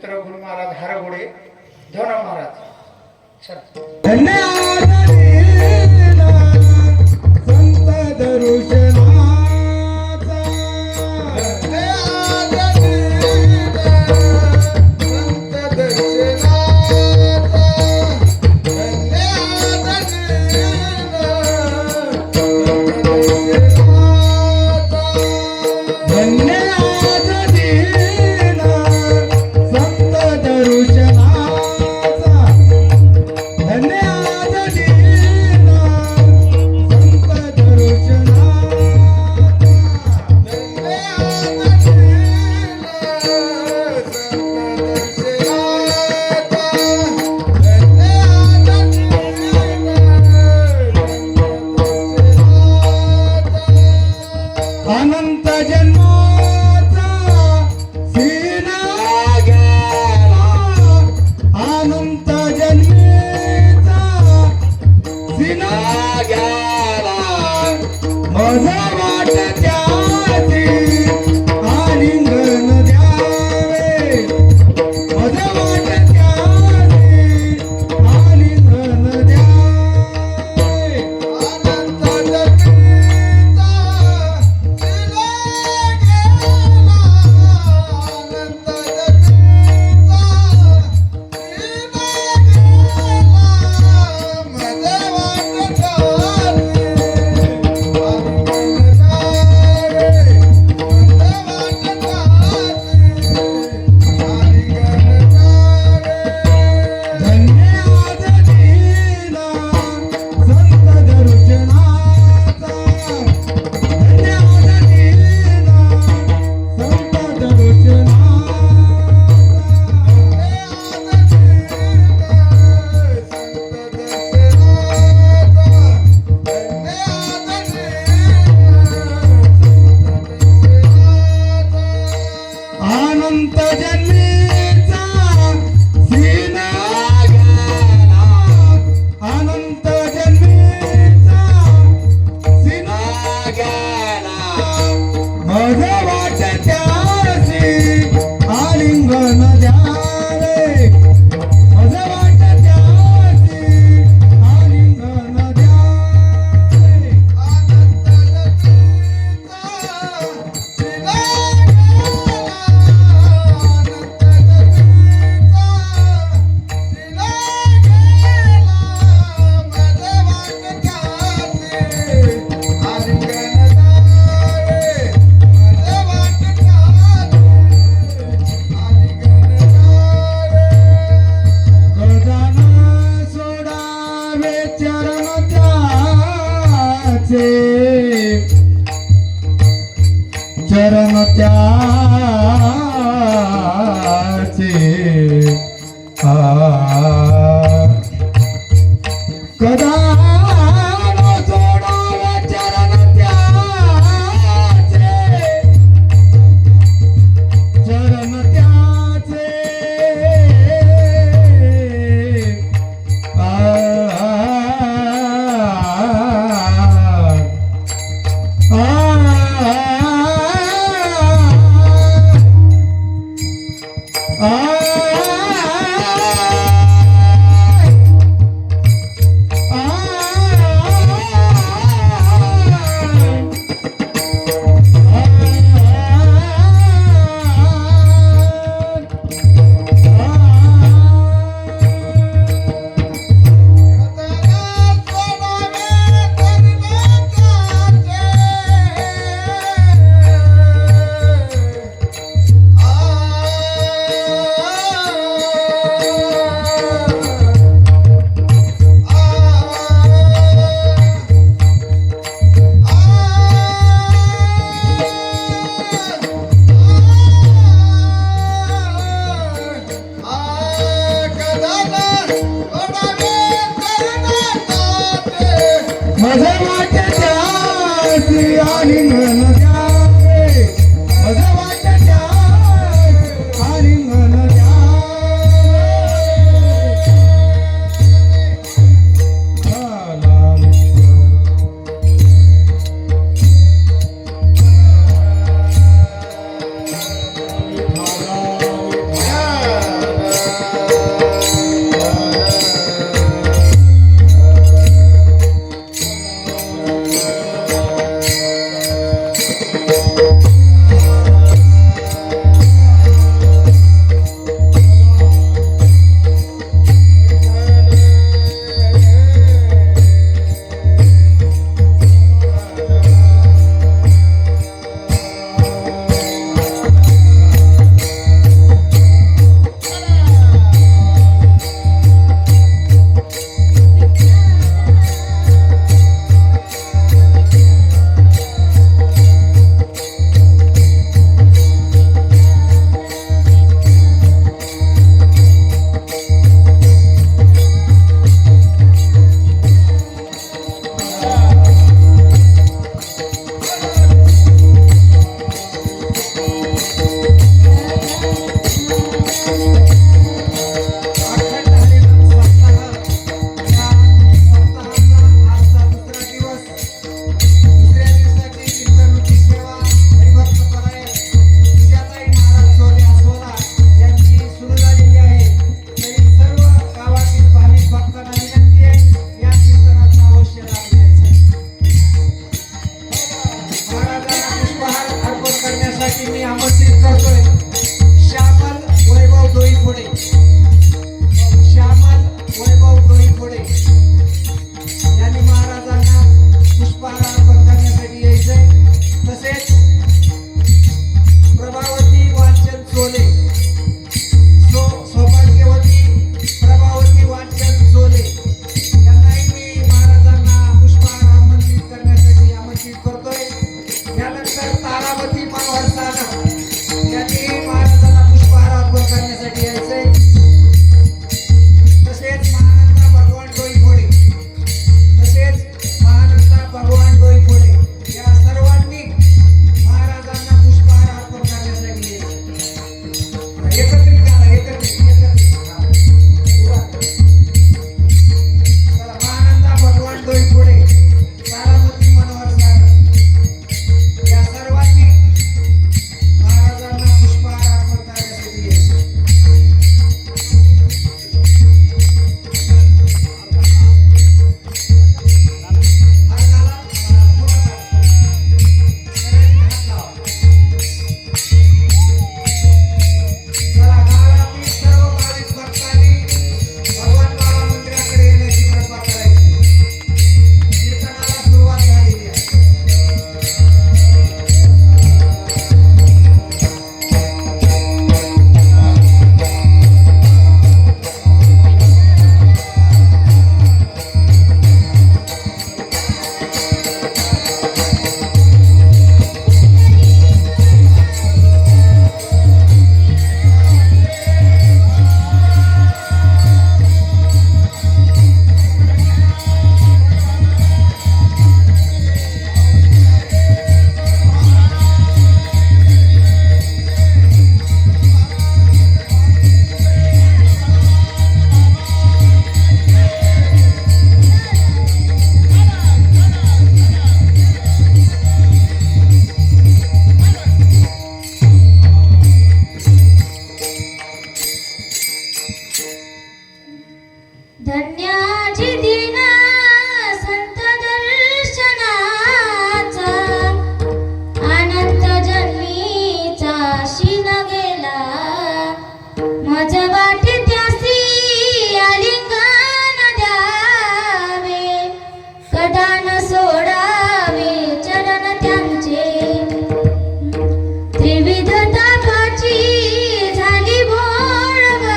पुत्र गुरु महाराज हरगोडे धन महाराज चल संत दरुशनाचा अनंत जन्माचा सीना गेला अनंत जन्मेचा सीना गेला माझा वाट त्याची आलिंगन द्यावे माझा वाट त्याची आलिंगन द्यावे अनंत जन्मेचा अनंत जन्मेचा सीना गेला अनंत जन्मेचा सीना गेला माझा वाट त्याची आलिंगन द्यावे माझा वाट त्याची आलिंगन द्यावे अनंत जन्मेचा चरण त्याचे कदा न सोडावे चरण त्याचे चरण त्याचे माझा वाट त्याची आलिंगन द्यावे माझा वाट त्याची आलिंगन द्यावे धन्याची दिन संत दर्शनाचा आनंद जन्मीचा शीन गेला मज वाटे त्यासी आलिंगन द्यावे कदा न सोडावे चरण त्यांचे त्रिविध तापाची झाली भोळवाना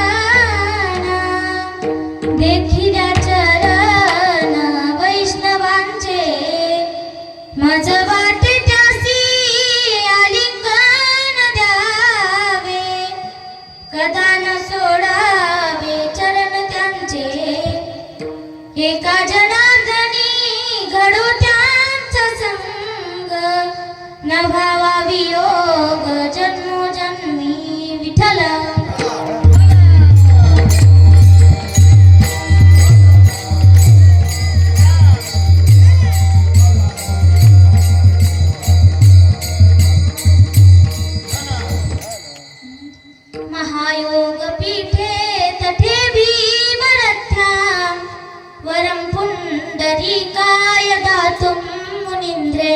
देखिल्या चरण वैष्णवांचे मज वाटे त्यासी आलिंगन द्यावे कदा न सोडावे चरण त्यांचे एका जनार्दनी घडो त्यांचा संग न भावा वियोग जन्मोजन्मी विठ्ठल महायोग पीठे तठे भीमरथ्यां वरं पुण्डरीकाय दातुं मुनीन्द्रे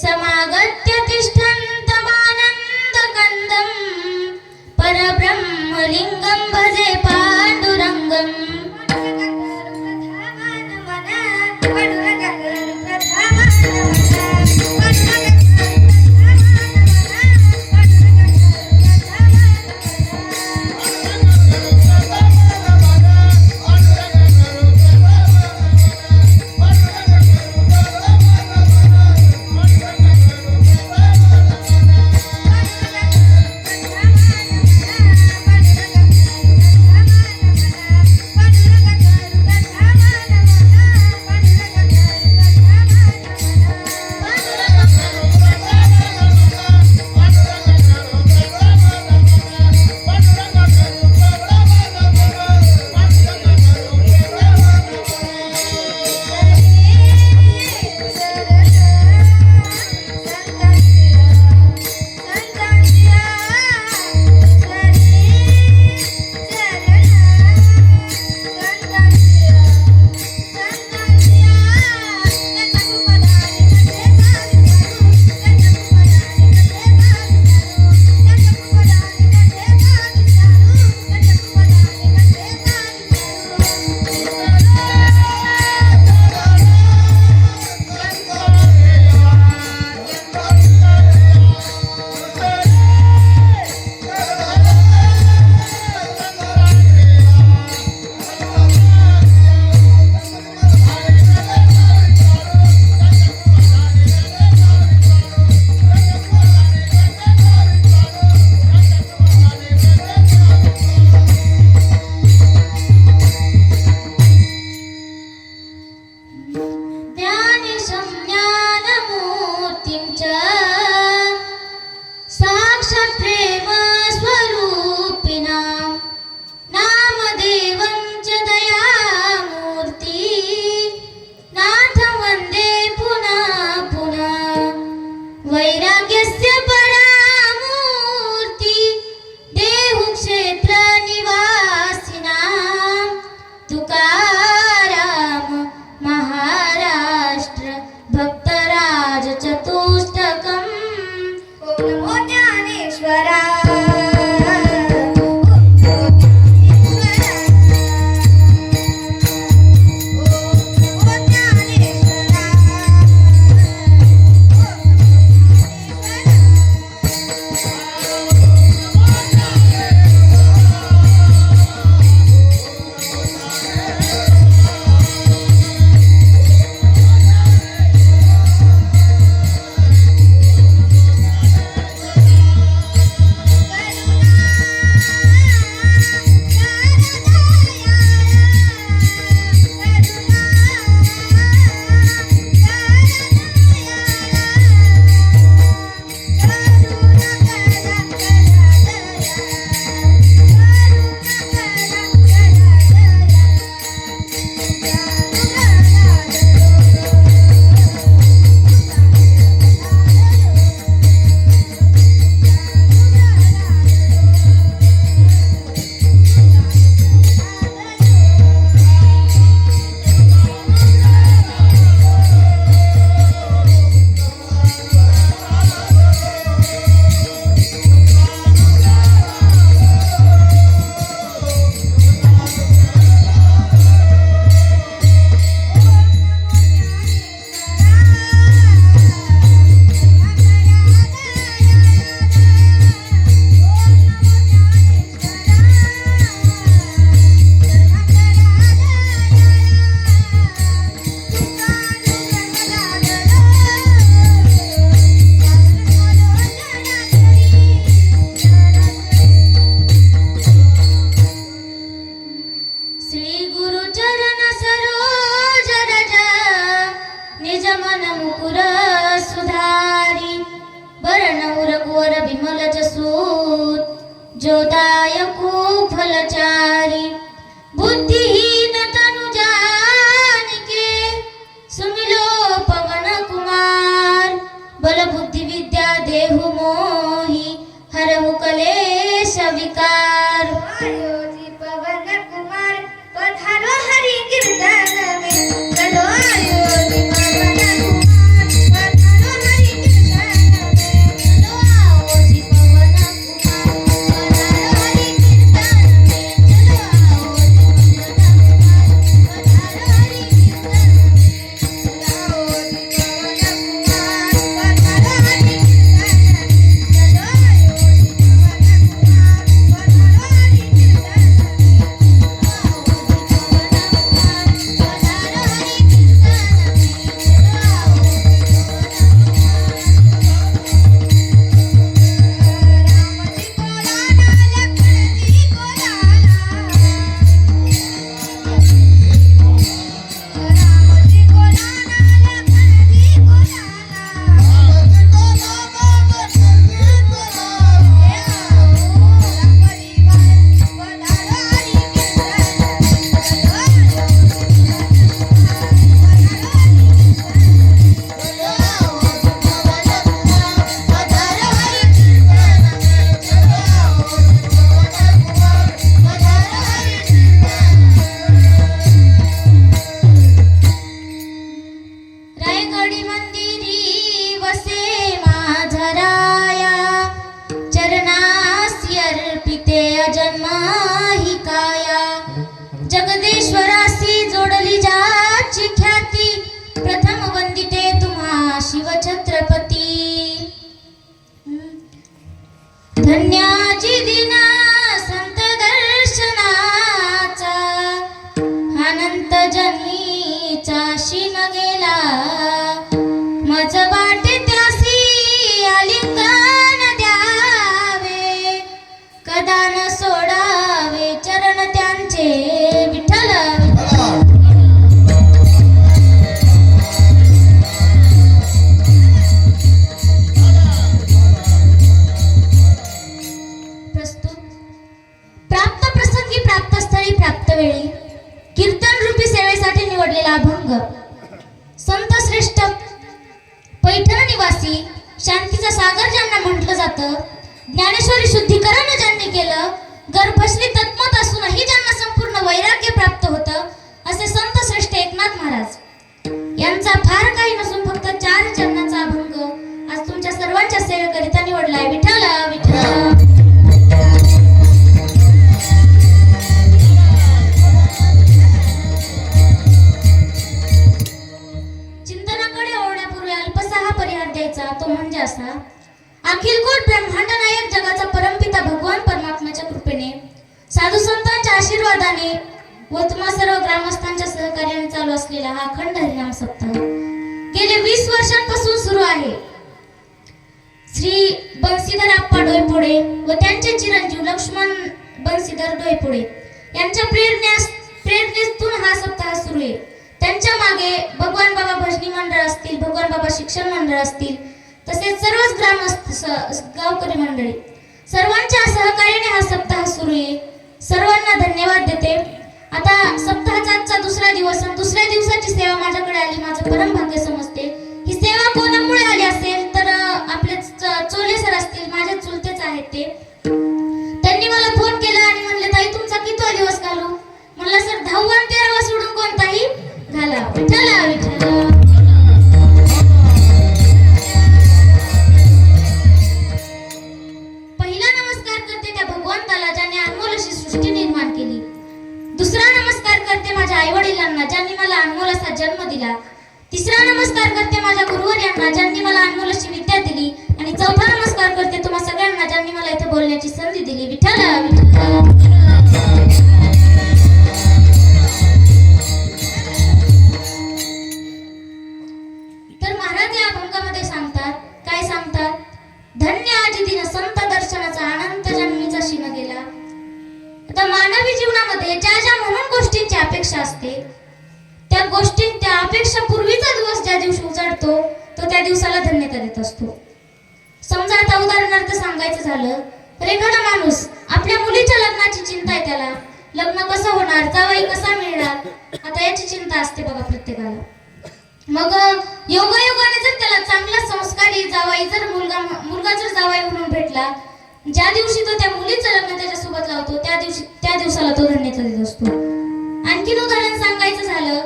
समागत्य तिष्ठन्तमानन्दकन्दं परब्रह्मलिङ्गं भजे पाण्डुरङ्गम् धन्याची दिना संत दर्शनाचा अनंत जनीचा शिन गेला मज वाटे त्यासी आलिंगन द्यावे कदा न सोडावे चरण त्यांचे विठ्ठल प्रस्तुत प्राप्त प्रसंगी प्राप्त स्थळी प्राप्त वेळी कीर्तन रूपी सेवेसाठी निवडलेला अभंग संत श्रेष्ठ पैठण निवासी शांतीचा सागर ज्यांना म्हटलं जातं ज्ञानेश्वरी शुद्धीकरण ज्यांनी केलं गर्भश्री तत्मत असूनही ज्यांना संपूर्ण वैराग्य प्राप्त होतं असे संत श्रेष्ठ एकनाथ महाराज यांचा फार काही नसून फक्त 4 चरणांचा अभंग आज तुमच्या सर्वांच्या सेवेकरिता निवडलाय विठ्ठल विठ्ठल चिंतनाकडे ओढण्यापूर्वी अल्पसा हा परिहार द्यायचा तो म्हणजे असा अखिल कोट ब्रह्मांड नायक जगाचा परमपिता भगवान परमात्म्याच्या कृपेने साधू संतांच्या आशीर्वादाने व तुम्हा सर्व ग्रामस्थांच्या सहकार्याने चालू असलेला हा अखंड हरिनाम सप्ताह गेले 20 वर्षांपासून सुरू आहे. श्री बंसीधर आप्पा डोईफोडे व त्यांचे चिरंजीव लक्ष्मण बंसीधर डोईफोडे यांच्या प्रेरणेतून हा सप्ताह सुरू आहे. त्यांच्या मागे भगवान बाबा भजनी मंडळ असतील भगवान बाबा शिक्षण मंडळ असतील तसेच सर्वच ग्रामस्थ गावकरी मंडळी सर्वांच्या सहकार्याने हा सप्ताह सुरू आहे. सर्वांना धन्यवाद देते. आता सप्ताहाचा आजचा दुसरा दिवस आणि दुसऱ्या दिवसाची सेवा माझ्याकडे आली माझं परम भाग्य समजते. ही सेवा कोणामुळे आली असेल तर आपले चोले सर असतील माझे चुलतेच आहेत ते. त्यांनी मला फोन केला आणि म्हणले ताई तुमचा कितवा दिवस घालू म्हणलं सर 10वा आणि 13वा सोडून कोणताही घाला विठ्ठल विठ्ठल. पहिला नमस्कार करते त्या भगवंताला ज्याने अनमोल अशी सृष्टी निर्माण केली. दुसरा नमस्कार करते माझ्या आई वडिलांना ज्यांनी मला अनमोल असा जन्म दिला. तिसरा नमस्कार करते माझ्या गुरुवर्यांना ज्यांनी मला अनमोल अशी विद्या दिली. आणि चौथा नमस्कार करते तुम्हा सगळ्यांना ज्यांनी मला इथे बोलण्याची संधी दिली विठ्ठल विठ्ठल. तर महाराज या अभंगामध्ये सांगतात काय सांगतात धन्य आजी दिन संत दर्शनाचा अनंत जन्मीचा शिन गेला. आता मानवी जीवनामध्ये ज्या ज्या म्हणून गोष्टींची अपेक्षा असते त्या गोष्टी त्या अपेक्षा पूर्वीचा दिवस ज्या दिवशी उजाडतो तो त्या दिवसाला धन्यता देत असतो. समजा आता उदाहरणार्थ सांगायचं झालं तर एखादा माणूस आपल्या मुलीच्या लग्नाची चिंता आहे त्याला लग्न कसं होणार जावई कसा मिळणार आता याची चिंता असते बघा प्रत्येकाला. मग योगायोगाने जर त्याला चांगला संस्कारी जावई जर मुलगा जर जावई म्हणून भेटला ज्या दिवशी तो त्या मुलीचं लग्न त्याच्यासोबत लावतो त्या दिवसाला तो धन्यता देत असतो. आणखीन उदाहरण सांगायचं झालं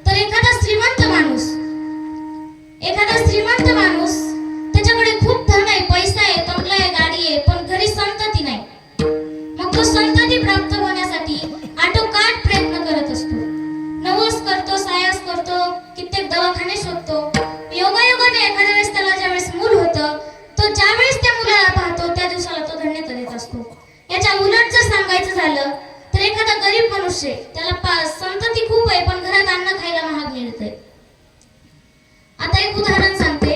तर एखादा श्रीमंत माणूस त्याच्याकडे खूप धन आहे पैसा आहे बंगला आहे गाडी आहे पण घरी संतती नाही. मग तो संतती प्राप्त होण्यासाठी आटोकाट प्रयत्न करत असतो. नवस करतो सायास करतो कित्येक दवाखाने शोधतो. योगायोगाने एखाद्या वेळेस त्याला ज्यावेळेस मूल होतं तो ज्यावेळेस त्या मुलाला पाहतो त्या दिवसाला तो धन्यता देत असतो. याच्या उलट जर सांगायचं झालं तर एखादा गरीब मनुष्य त्याला संतती खूप आहे पण घरात अन्न खायला महाग मिळतंय. आता एक उदाहरण सांगते.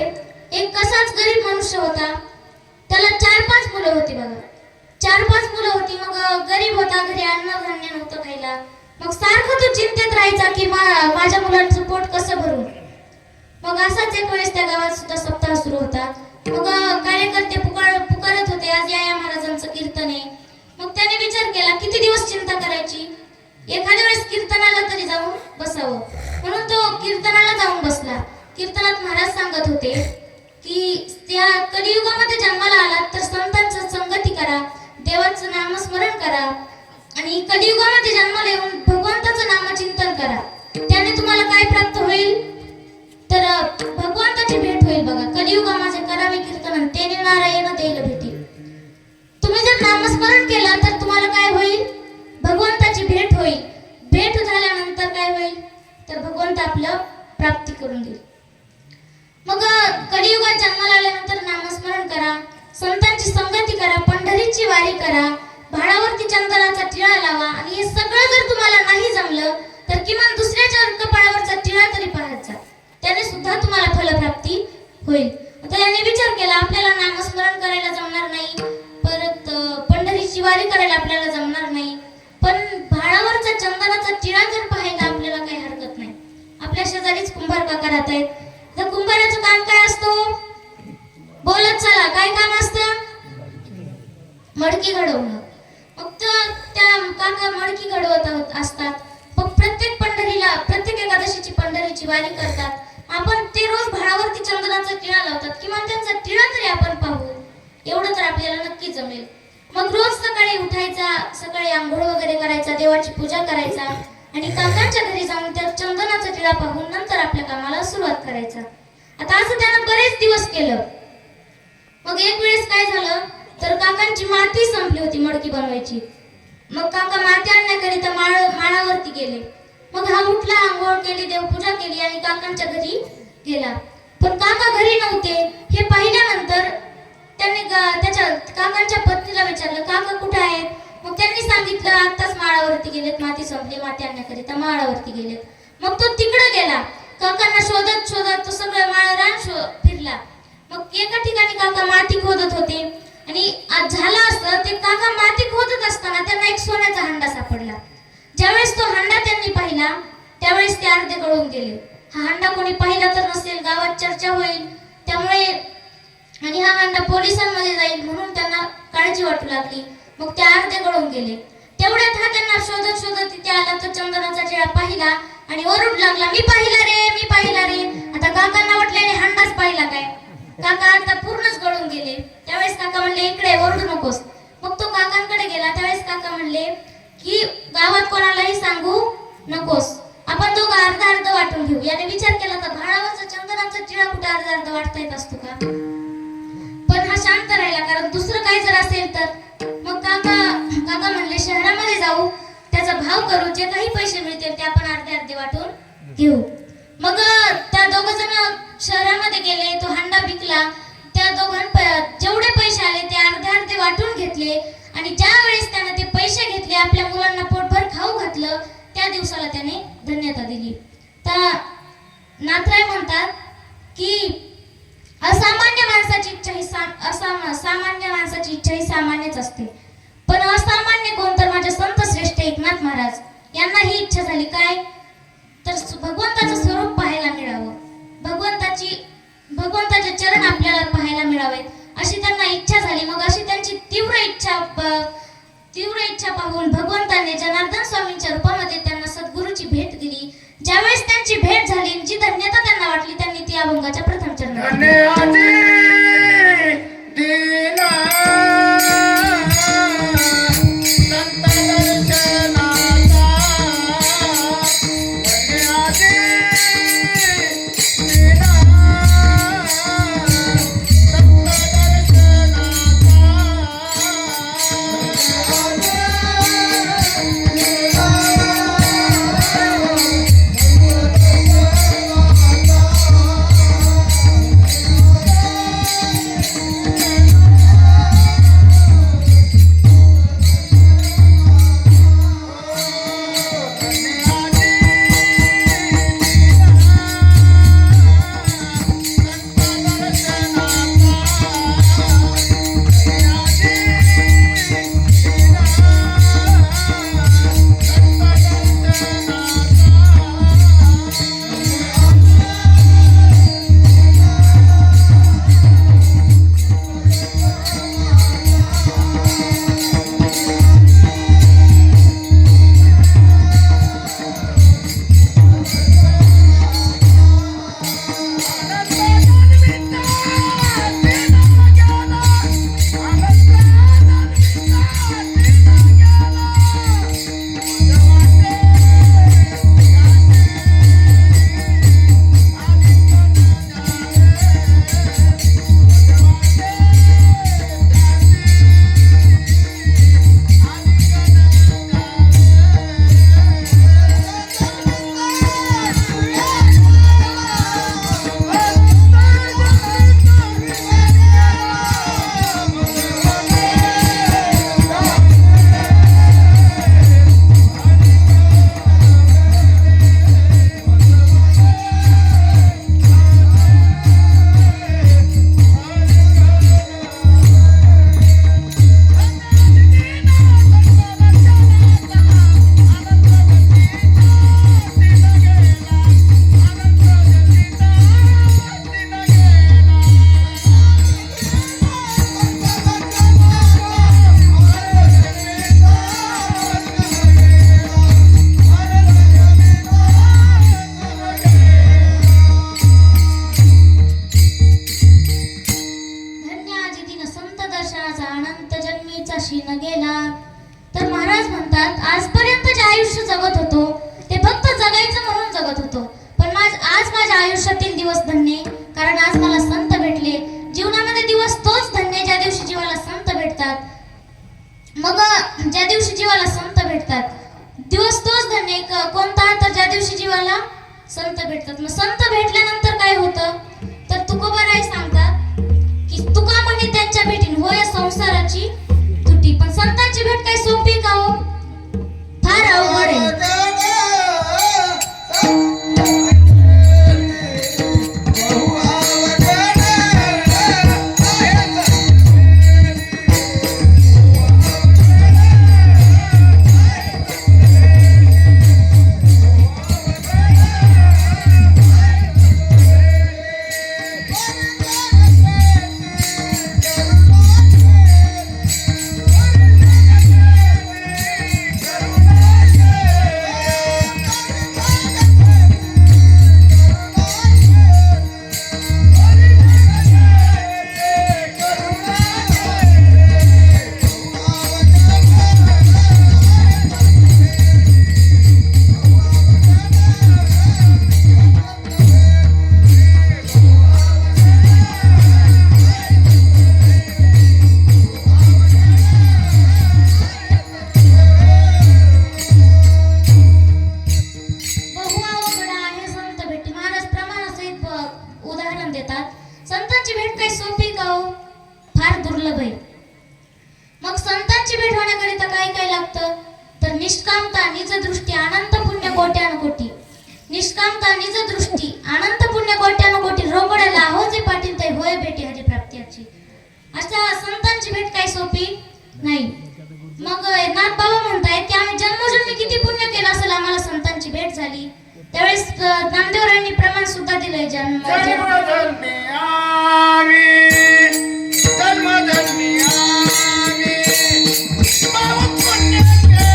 एक कसाच गरीब मनुष्य होता त्याला 4-5 मुलं होती बघा. 4-5 मुलं होती. मग गरीब होता घरी अन्न धान्य नव्हतं खायला. मग सारखं तो चिंतेत राहायचा की माझ्या मुलांचं पोट कसं भरू. मग असाच एक वेळेस त्या गावात सुद्धा सप्ताह सुरू होता. मग कार्यकर्ते पुकारत होते आज या महाराजांचं कीर्तन आहे. मग त्याने विचार केला किती दिवस चिंता करायची एखाद्या वेळेस कीर्तनाला तरी जाऊन बसावं म्हणून तो कीर्तनाला जाऊन बसला. कीर्तनात महाराज सांगत होते की त्या कलियुगामध्ये जन्माला आलात तर संतांचं संगती करा देवाचं नामस्मरण करा आणि कलियुगामध्ये जन्माला येऊन भगवंताचं नामचिंतन करा. त्याने तुम्हाला काय प्राप्त होईल तर भगवंताची भेट होईल बघा. कलियुगा माझे करावे कीर्तन तेने नारायण देईल भेटी. तुम्ही जर नामस्मरण केलं तर तुम्हाला काय होईल भगवंताची भेट होईल. भेट झाल्यानंतर काय होईल तर भगवंत आपलं प्राप्ती करून देईल. मग कलियुगात जन्माला आल्यानंतर नामस्मरण करा संतांची संगती करा, पंढरीची वारी करा, भाळावरती चंदनाचा टिळा लावा आणि हे सगळं जर तुम्हाला नाही जमलं तर किमान दुसऱ्याच्या कपाळावरचा टिळा तरी पाहत जा, त्याने सुद्धा तुम्हाला फलप्राप्ती होईल. आता याने विचार केला आपल्याला नामस्मरण करायला जमणार नाही, परत पंढरीची वारी करायला आपल्याला जमणार नाही, पण भाळावरचा चंदनाचा टिळा जर पाहायला आपल्याला काही हरकत नाही. आपल्या शेजारीच कुंभार काका राहत आहेत. तर कुंभाराचं काम काय असतो? बोलत चला, काय काम असतं? मडकी घडवणं. मग त्या काका मडकी घडवत असतात. मग प्रत्येक पंढरीला, प्रत्येक एकादशीची पंढरीची वारी करतात. आपण ते रोज भाळावरती चंदनाचा टिळा लावतात, किंवा त्यांचा टिळा तरी आपण पाहू, एवढं तर आपल्याला नक्की जमेल. मग रोज सकाळी उठायचा, सकाळी आंघोळ वगैरे करायचा, देवाची पूजा करायचा आणि काकांच्या घरी जाऊन त्या चंदनाचा टिळा पाहून नंतर आपल्या कामाला सुरुवात करायचा. आता असं त्यानं बरेच दिवस केलं. मग एक वेळेस काय झालं तर काकांची माती संपली होती मडकी बनवायची. मग काका माती आणण्याकरिता माळावरती गेले. मग हा उठला, आंघोळ केली, देवपूजा केली आणि काकांच्या घरी गेला. पण काका घरी नव्हते. हे पाहिल्यानंतर त्यांनी त्याच्या काकांच्या पत्नीला विचारलं, काका कुठे आहेत? मग त्यांनी सांगितलं आत्ताच माळावरती गेलेत, माती संपली, माती आणण्याकरिता माळावरती गेलेत. मग तो तिकडे गेला. काकांना शोधत शोधत तो सगळं माळरान फिरला. मग एका ठिकाणी काका माती खोदत होते आणि आज झालं असतं ते काका माती खोदत असताना त्यांना एक सोन्याचा हंडा सापडला. ज्यावेळेस तो हंडा त्यांनी पाहिला त्यावेळेस ते अर्धे गळून गेले. हा हंडा कोणी पाहिला तर नसेल, गावात चर्चा होईल, त्यामुळे आणि हा हंडा पोलिसांमध्ये जाईल म्हणून त्यांना काळजी वाटू लागली. मग ते अर्धे गळून गेले. तेवढ्यात हा त्यांना शोधत शोधत तिथे आला. तो चंदनाचा टिळा पाहिला आणि ओरडू लागला, मी पाहिला रे, मी पाहिला रे. आता काकांना वाटल्याने हंडाच पाहिला काय, काका आता पूर्णच गळून गेले. त्यावेळेस काका म्हणले, इकडे ओरडू नकोस. मग तो काकांकडे गेला. त्यावेळेस काका म्हणले की गावात कोणालाही सांगू नकोस, आपण दोघं अर्धा अर्ध वाटून घेऊ. याने विचार केला तर भाळावरचा चंदनाचा टिळा कुठे अर्धा अर्ध वाटता येत असतो का? पण हा शांत राहिला, कारण दुसरं काही जर असेल तर. मग काका म्हणले, शहरामध्ये जाऊ, त्याचा भाव करू, जे काही पैसे मिळतील ते आपण अर्धे अर्धे वाटून घेऊ. मग त्या दोघं जण शहरामध्ये गेले. तो हंडा विकला. त्या जेवढे पैसे आले ते अर्धे अर्धे वाटून घेतले आणि ज्या वेळेस त्याने ते पैसे घेतले, आपल्या मुलांना पोटभर खाऊ घातलं, त्या दिवसाला त्याने धन्यता दिली. तर नाथराय म्हणतात की असामान्य माणसाची इच्छा ही सामान्य माणसाची इच्छा ही सामान्यच असते. पण असामान्य कोण तर माझे संत श्रेष्ठ एकनाथ महाराज यांना ही इच्छा झाली काय तर भगवंताचं स्वरूप पाहायला मिळावं, भगवंताचे चरण आपल्याला पाहायला मिळावेत अशी त्यांना इच्छा झाली. मग अशी त्यांची तीव्र इच्छा पाहून भगवंताने जनार्दन स्वामींच्या रूपामध्ये त्यांना सद्गुरूची भेट दिली. ज्यावेळेस त्यांची भेट झाली, जी धन्यता त्यांना वाटली, त्यांनी ती अभंगाच्या प्रथम चरणात दिवस धन्य, कारण आज मला संत भेटले. जीवनामध्ये दिवस तोच धन्य ज्या दिवशी जीवाला संत भेटतात. मग ज्या दिवशी जीवाला संत भेटतात, दिवस तोच धन्य कोणता, तर ज्या दिवशी जीवाला संत भेटतात. मग संत भेटल्यानंतर काय होतं, तर तुकोबाराय सांगतात की तुका म्हणे त्यांच्या भेटीन होय संसाराची तुटी. पण संतांची भेट काय सोपी का हो, फार अवघड आहे. संतांची भेट काही सोपी का हो, फार दुर्लभ आहे. मग संतांची भेट होण्याकरिता काय काय लागतं, तर निष्कामता, निज दृष्टी, अनंत पुण्य कोट्यानुकोटी. निष्कामता, निज दृष्टी, अनंत पुण्य कोट्यानुकोटी, रोगड्याला हो जे पाटील ते होय भेटी हरी प्राप्तीची. अशा संतांची भेट काही सोपी नाही. मग नाथ बाबा म्हणतायत की आम्ही जन्मोजन्मी किती पुण्य केलं असेल आम्हाला संतांची भेट झाली. त्यावेळेस नामदेवरायांनी प्रमाण सुद्धा दिलंय जन्मोजन्मी आम्ही बहुत पुण्य केले,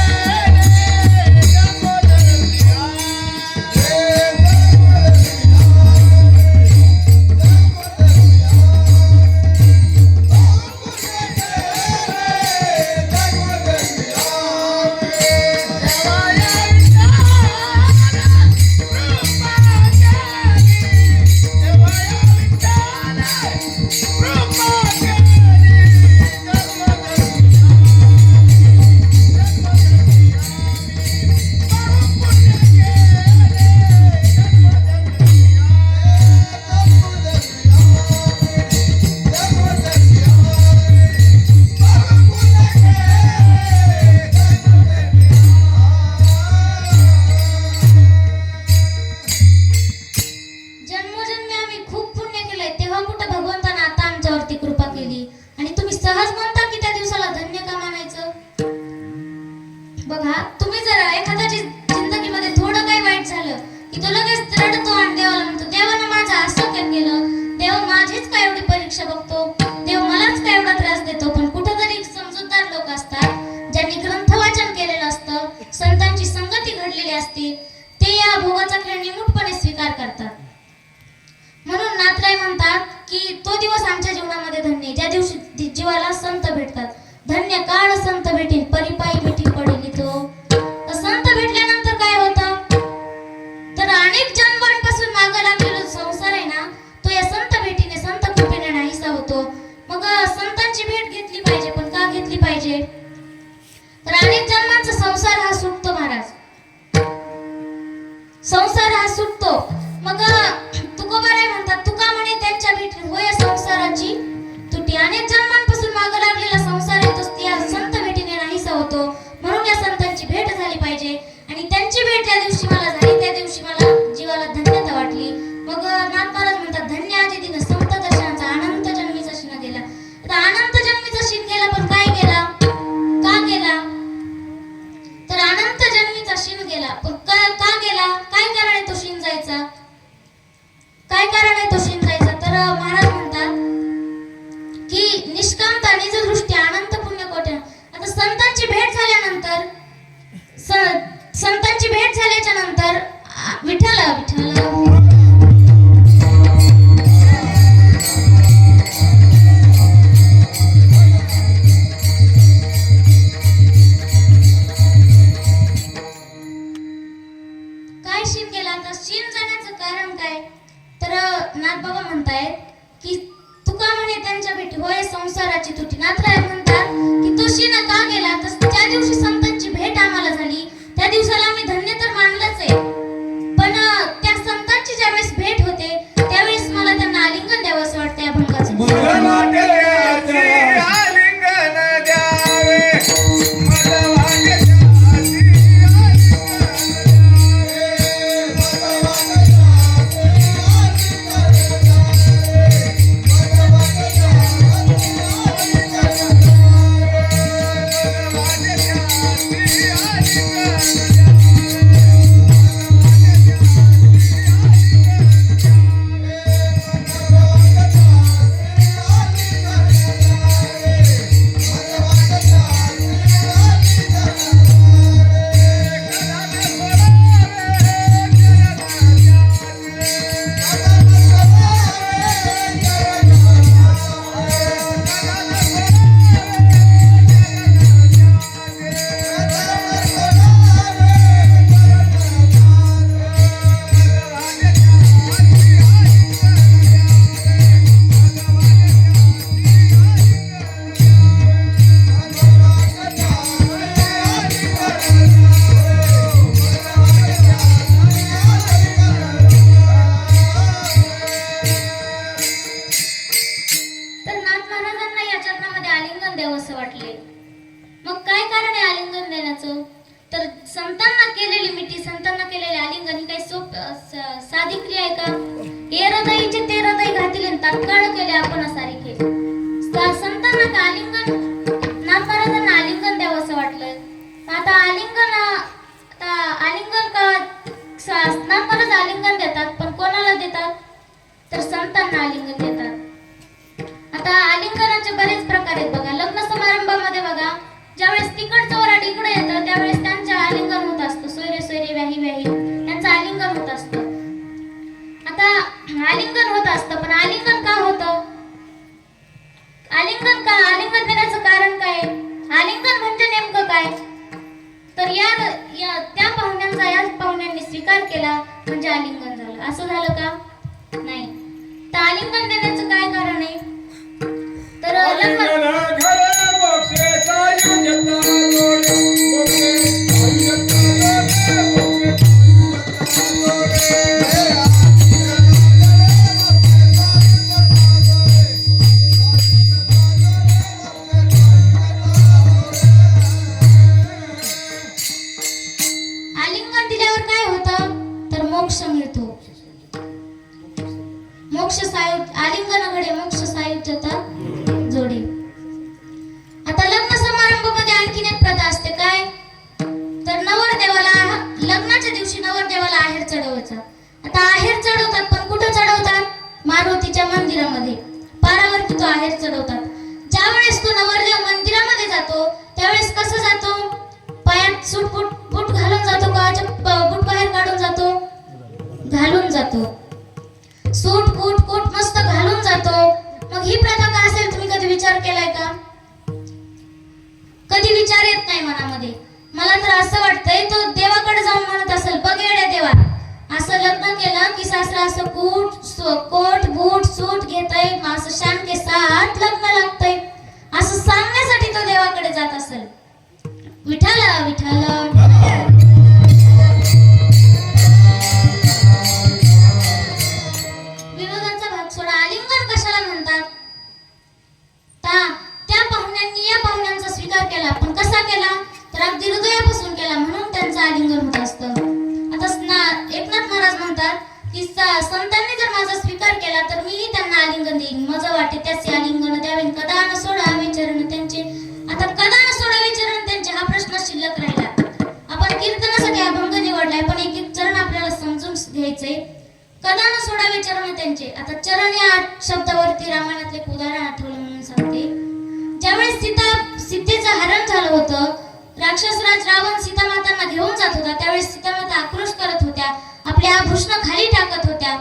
जन्मोजन्मी बघा, तुम्ही जर एखाद्याची जिंदगीमध्ये थोडं काही वाईट झालं की तो लगेच रडतो आणि देवाला म्हणतो, देवानं माझं असं काय केलं, देव माझीच काय एवढी परीक्षा बघतो, देव मलाच काय एवढा त्रास देतो. पण कुठेतरी समजूतदार लोक असतात ज्यांनी ग्रंथ वाचन केलेलं असतं, संतांची संगती घडलेली असते, ते या भोगाचा खेळ निमूटपणे स्वीकार करतात. म्हणून नाथराय म्हणतात की तो दिवस आमच्या जीवनामध्ये धन्य, ज्या दिवशी जीवाला संत भेटतात. धन्य काळ संत भेटीन, परिपायी भेटी पडेली तो. संत भेटल्यानंतर काय होतं, तर अनेक जन्मांपासून मागं लागलेला संसार आहे ना, तो या संत भेटीने, संत कृपेने नाहीसा होतो. मग संतांची भेट घेतली पाहिजे, पण का घेतली पाहिजे, तर अनेक जन्मांचा संसार हा सुटतो महाराज, संसार हा सुटतो. मग तुकोबाराय म्हणतात, तुका म्हणे त्यांच्या भेटी होय संसाराची तुटी. अनेक जन्मांपासून मागं लागलेला संसार आहे तो या संत भेटीने नाहीसा होतो. म्हणून या संतांची भेट झाली पाहिजे. आणि त्यांची भेट ज्या दिवशी मला झाली त्या दिवशी मला जीवाला धन्यता वाटली. मग नाथ महाराज म्हणतात, धन्य आजी दिन संत दर्शनाचा अनंत जन्मीचा शिन गेला. आता अनंत जन्मीचा शिन गेला, पण काय गेला, का गेला, तर अनंत जन्मीचा शिन गेला, पण का गेला, काय कारण आहे तो शिन जायचा, काय कारण आहे तो शिन जायचा, तर महाराज म्हणतात की निष्कामता, निज दृष्टी, अनंत पुण्य कोट्या. आता संतांची भेट झाल्यानंतर, संतांची भेट झाल्याच्या नंतर विठ्ठल काय शिन गेला. आता शिन जाण्याचं कारण काय, तर नाथबाबा म्हणतायत की तुका म्हणे त्यांच्या भेटी होय संसाराची तुटी. नाथराय म्हणतात की तो शिन का गेला, तर त्या दिवशी संतांची भेट आम्हाला झाली, त्या दिवसाला आम्ही धन्य तर मानलंच आहे. पण त्या संतांची ज्यावेळेस भेट होते त्यावेळेस मला त्यांना आलिंगन द्यावं असं वाटतं या भंगाचं. माझ्या वाट्याची आलिंगन द्यावे, माझ्या वाट्याची तर नाथ महाराजांना या चरणामध्ये आलिंगन द्यावं असं वाटले. मग काय कारण आहे आलिंगन देण्याचं? तर संतांना केलेली मिठी, संतांना केलेले आलिंगन ही काही साधी क्रिया आहे का? हे हृदयीचे ते हृदय घातले तात्काळ केले आपण सारिखे. संतांना का आलिंगन, नाथ महाराजांना आलिंगन द्यावं असं वाटलं. आता आलिंगन का नाथ महाराज आलिंगन देतात, पण कोणाला देतात? तर संतांना आलिंगन देतात. आता आलिंगनाचे बरेच प्रकार आहेत बघा. लग्न समारंभामध्ये बघा, ज्यावेळेस तिकडचं वराड इकडे येतं त्यावेळेस त्यांचे आलिंगन होत असतं. सोयरे सोयरे व्याही व्याही त्यांचं आलिंगन होत असतं. आता आलिंगन होत असतं, पण आलिंगन का होतं? आलिंगन देण्याचं कारण काय? आलिंगन म्हणजे नेमकं काय? तर त्या पाहुण्यांचा या पाहुण्यांनी स्वीकार केला म्हणजे आलिंगन झालं. असं झालं का? नाही. तर आलिंगन देण्याचं काय कारण आहे? तर आलिंगन दिल्यावर काय होतं? तर मोक्ष मिळतो. आलिंगनाकडे मोक्ष सायुज्यता जोडे. आता लग्न समारंभामध्ये आणखीन एक प्रथा असते काय? तर नवरदेवाला लग्नाच्या दिवशी नवरदेवाला आहेर चढवायचा. आता आहेर चढवतात, पण कुठं चढवतात? मारुतीच्या मंदिरामध्ये पारावरती तो आहेर चढवतात. ज्यावेळेस तो नवरदेव मंदिरामध्ये जातो त्यावेळेस कसं जातो? पायात सूट बूट घालून जातो का? बूट बाहेर काढून जातो? घालून जातो. सूट बूट कोट मस्त घालून जातो. मग ही प्रथा का असेल तुम्ही कधी विचार केलाय का? कधी विचार येत नाही मनामध्ये. मला तर असं वाटतंय तो देवाकडे जाऊन म्हणत असेल, बघ येड्या देवा, असं लग्न केलं की सासरा असं कोट बूट सूट घेतय, असं शान के साथ लग्न लागतंय असं सांगण्यासाठी तो देवाकडे जात असेल. विठाला विठाला विनोदाचा भाग सोडा. आलिंगन कशाला म्हणतात? त्या पाहुण्यांनी या पाहुण्यांचा स्वीकार केला, पण कसा केला? तर अगदी हृदयापासून केला, म्हणून त्यांचं आलिंगन होत असतं. आता एकनाथ महाराज म्हणतात की संतांनी जर माझा स्वीकार केला तर मीही त्यांना आलिंगन देईन. मज वाटे त्याचे आलिंगन द्यावे, कदा न सोडावे चरण त्यांचे. आता कदा न सोडावे चरण त्यांचे हा प्रश्न शिल्लक राहिला. आपण कीर्तनासाठी अभंग निवडलाय, पण एक एक चरण आपल्याला समजून घ्यायचंय. कदा न सोडावे चरण त्यांचे. आता चरण या शब्दावरती रामायणातले एक उदाहरण आठवलं म्हणून सांगते. ज्यावेळेस सीतेचं हरण झालं होतं, राक्षसराज रावण सीतामातांना घेऊन जात होता, त्यावेळेस सीतामाता आक्रोश करत होत्या, आपले आभूषण खाली टाकत होत्या.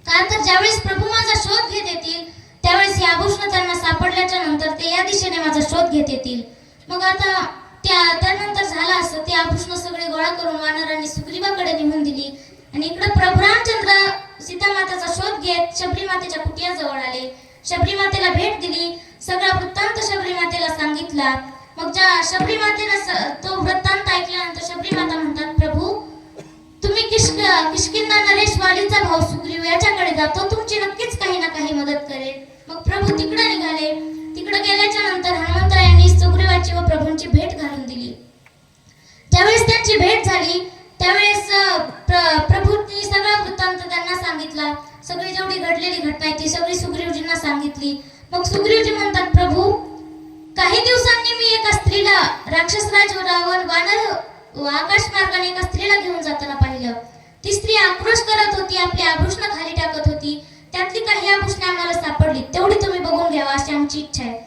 का तर ज्यावेळेस प्रभू माझा शोध घेत येतील त्यावेळेस हे आभूषण त्यांना सापडल्याच्या नंतर ते या दिशेने माझा शोध घेत येतील. मग आता त्यानंतर झालं असं, ते आभूषण सगळे गोळा करून वानरांनी सुग्रीवाकडे नेऊन दिली आणि इकडे प्रभू रामचंद्र सीता मातेचा शोध घेत शबरी मातेच्या कुटियाजवळ आले. शबरी मातेला भेट दिली. सगळा वृत्तांत शबरी मातेला सांगितला. मग ज्या शबरी मातेला तो वृत्तांत ऐकल्यानंतर शबरी माता म्हणतात, प्रभू तुम्ही किष्किंधा नरेश वालीचा भाऊ सुग्रीव याच्याकडे जातो, तुमची नक्कीच काही ना काही मदत करेल. मग प्रभू तिकडे निघाले. तिकडे गेल्याच्या नंतर हनुमंतरायांनी सुग्रीवाची व प्रभूंची भेट घालून दिली. ज्यावेळेस त्यांची भेट झाली त्यावेळेस प्रभूंनी सगळा वृत्तांत त्यांना सांगितला. सगळी जेवढी घडलेली घटना आहे ती सगळी सुग्रीवजींना सांगितली. मग सुग्रीवजी म्हणतात, प्रभू काही दिवसांनी मी एका स्त्रीला राक्षसराज रावण वानर आकाश मार्गाने एका स्त्रीला घेऊन जाताना पाहिलं. ती स्त्री आक्रोश करत होती, आपली आभूषणं खाली टाकत होती. त्यातली काही आभूषणे आम्हाला सापडली, तेवढी तुम्ही बघून घ्यावा अशी आमची इच्छा आहे.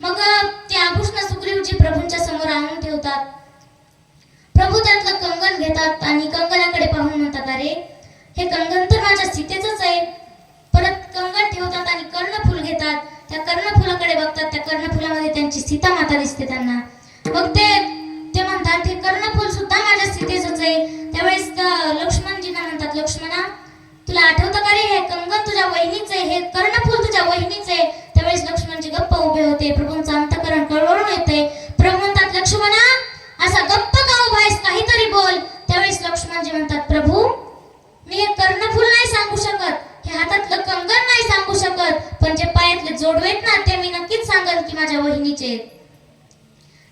मग ती आभूषणं सुग्रीवजी प्रभूंच्या समोर आणून ठेवतात. प्रभू त्यातलं कंगन घेतात आणि कंगनाकडे पाहून म्हणतात, अरे हे कंगन तर माझ्या सीतेचंच आहे. परत कंगन ठेवतात आणि कर्णफूल घेतात. त्या कर्णफुलाकडे बघतात, त्या कर्णफुलामध्ये त्यांची सीता माता दिसते त्यांना. मग ते म्हणतात, हे कर्णफूल सुद्धा माझ्या सीतेचंच आहे. त्यावेळेस लक्ष्मणजींना म्हणतात, लक्ष्मणा तुला आठवतं का रे, हे कंगन तुझ्या वहिनीचं आहे, हे कर्णफूल तुझ्या वहिनीचं आहे. त्यावेळेस लक्ष्मणजी गप्प उभे होते. प्रभूंचं अंतःकरण कळवळून येते. प्रभू म्हणतात, लक्ष्मणा असा गप्प का उभा आहेस, काहीतरी बोल. त्यावेळेस लक्ष्मणजी म्हणतात, प्रभू मी हे कर्णफूल नाही सांगू शकत, हे हातातलं कंगन नाही सांगू शकत, पण जे पायातले जोडवे आहेत ना ते मी नक्कीच सांगेन की माझ्या वहिनीचे आहेत.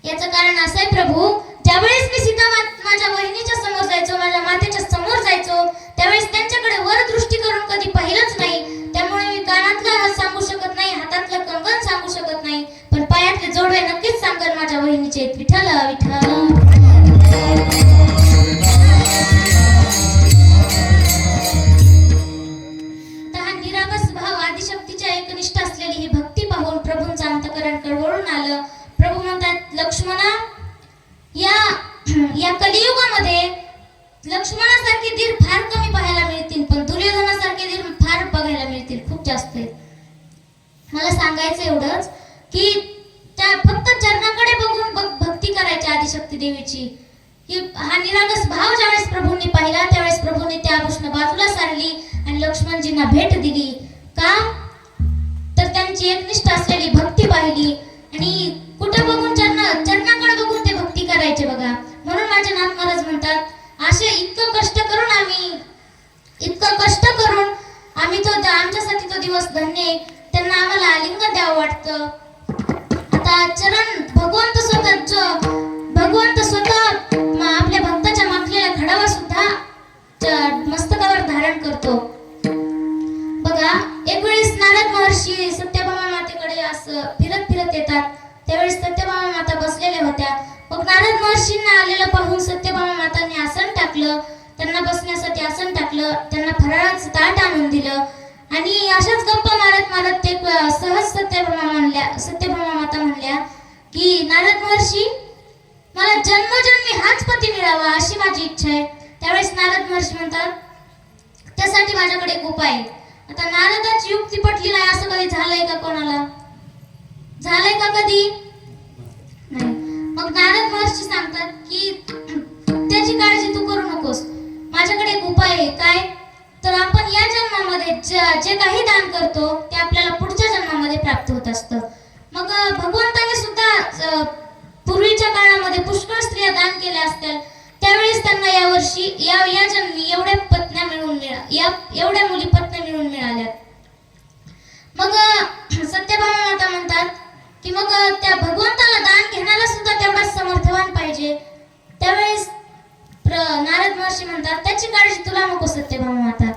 याचं कारण असं आहे प्रभू, ज्यावेळेस मी सीता माझ्या वहिनीच्या समोर जायचो, माझ्या मातेच्या समोर जायचो, त्यावेळेस त्यांच्याकडे वर दृष्टी करून कधी पाहिलंच नाही. त्यामुळे मी कानातलं सांगू शकत नाही, हातातलं कंगन सांगू शकत नाही, पण पायातले जोडवे नक्कीच सांगेन माझ्या वहिनीचे आहेत. विठ्ठल विठ्ठल. आदिशक्तीच्या एकनिष्ठ असलेली ही भक्ती पाहून प्रभूंचं अंतःकरण कळवळून आलं. प्रभू म्हणतात, लक्ष्मणा या कलियुगामध्ये लक्ष्मणासारखे धीर फार कमी पाहायला मिळतील, पण दुर्योधनासारखे धीर फार बघायला मिळतील, खूप जास्त आहेत. मला सांगायचं एवढंच की त्या फक्त चरणाकडे बघून भक्ती करायची आदिशक्ती देवीची. हा निरागस भाव ज्यावेळेस प्रभूंनी पाहिला त्यावेळेस प्रभूंनी त्या आभूषण बाजूला सारली आणि लक्ष्मणजींना भेट दिली. का तर त्यांची एकनिष्ठ असलेली भक्ती पाहिली आणि कुठे बघून चरणाकडे बघून ते भक्ती करायचे बघा. म्हणून माझे नाथ महाराज म्हणतात, असे इतकं कष्ट करून आम्ही तो आमच्यासाठी तो दिवस धन्य आहे. त्यांना आम्हाला आलिंगन द्यावं वाटतं. आता चरण भगवंत स्वतः आपल्या भक्ताच्या माखलेला खडावा सुद्धा मस्तकावर धारण करतो. बघा एक वेळेस नारद महर्षी सत्यभामा मातेकडे असं फिरत येतात. त्यावेळेस सत्यभामा माता बसलेल्या होत्या. मग नारद महर्षींना आलेलं पाहून सत्यभामा मातांनी आसन टाकलं, त्यांना बसण्यासाठी आसन टाकलं, त्यांना फराळाचं ताट आणून दिलं आणि अशाच गप्पा मारत ते सहज सत्यभामा माता म्हणल्या की नारद महर्षी मला जन्मजन्मी हाच पती मिळावा अशी माझी इच्छा आहे. त्यावेळेस नारद महर्षी म्हणतात, त्यासाठी माझ्याकडे एक उपाय आहे. आता नारदाची युक्ती पटली नाही असं कधी झालंय का, कोणाला झालंय का कधी नाही. मग नारद महर्षी सांगतात की त्याची काळजी तू करू नकोस, माझ्याकडे एक उपाय आहे. काय तर आपण या जन्मामध्ये जे काही दान करतो ते आपल्याला पुढच्या जन्मामध्ये प्राप्त होत असतं. मग भगवंताने सुद्धा पूर्वीच्या काळामध्ये पुष्कळ स्त्रिया दान केल्या असतील, त्यावेळेस त्यांना या जन्मी एवढ्या मुली पत्न्या मिळून मिळाल्या. मग सत्यभामा माता म्हणतात की मग त्या भगवंताला दान घेणारा सुद्धा तेवढाच समर्थवान पाहिजे. त्यावेळेस नारद महर्षी म्हणतात, त्याची काळजी तुला नको सत्यभामा माता,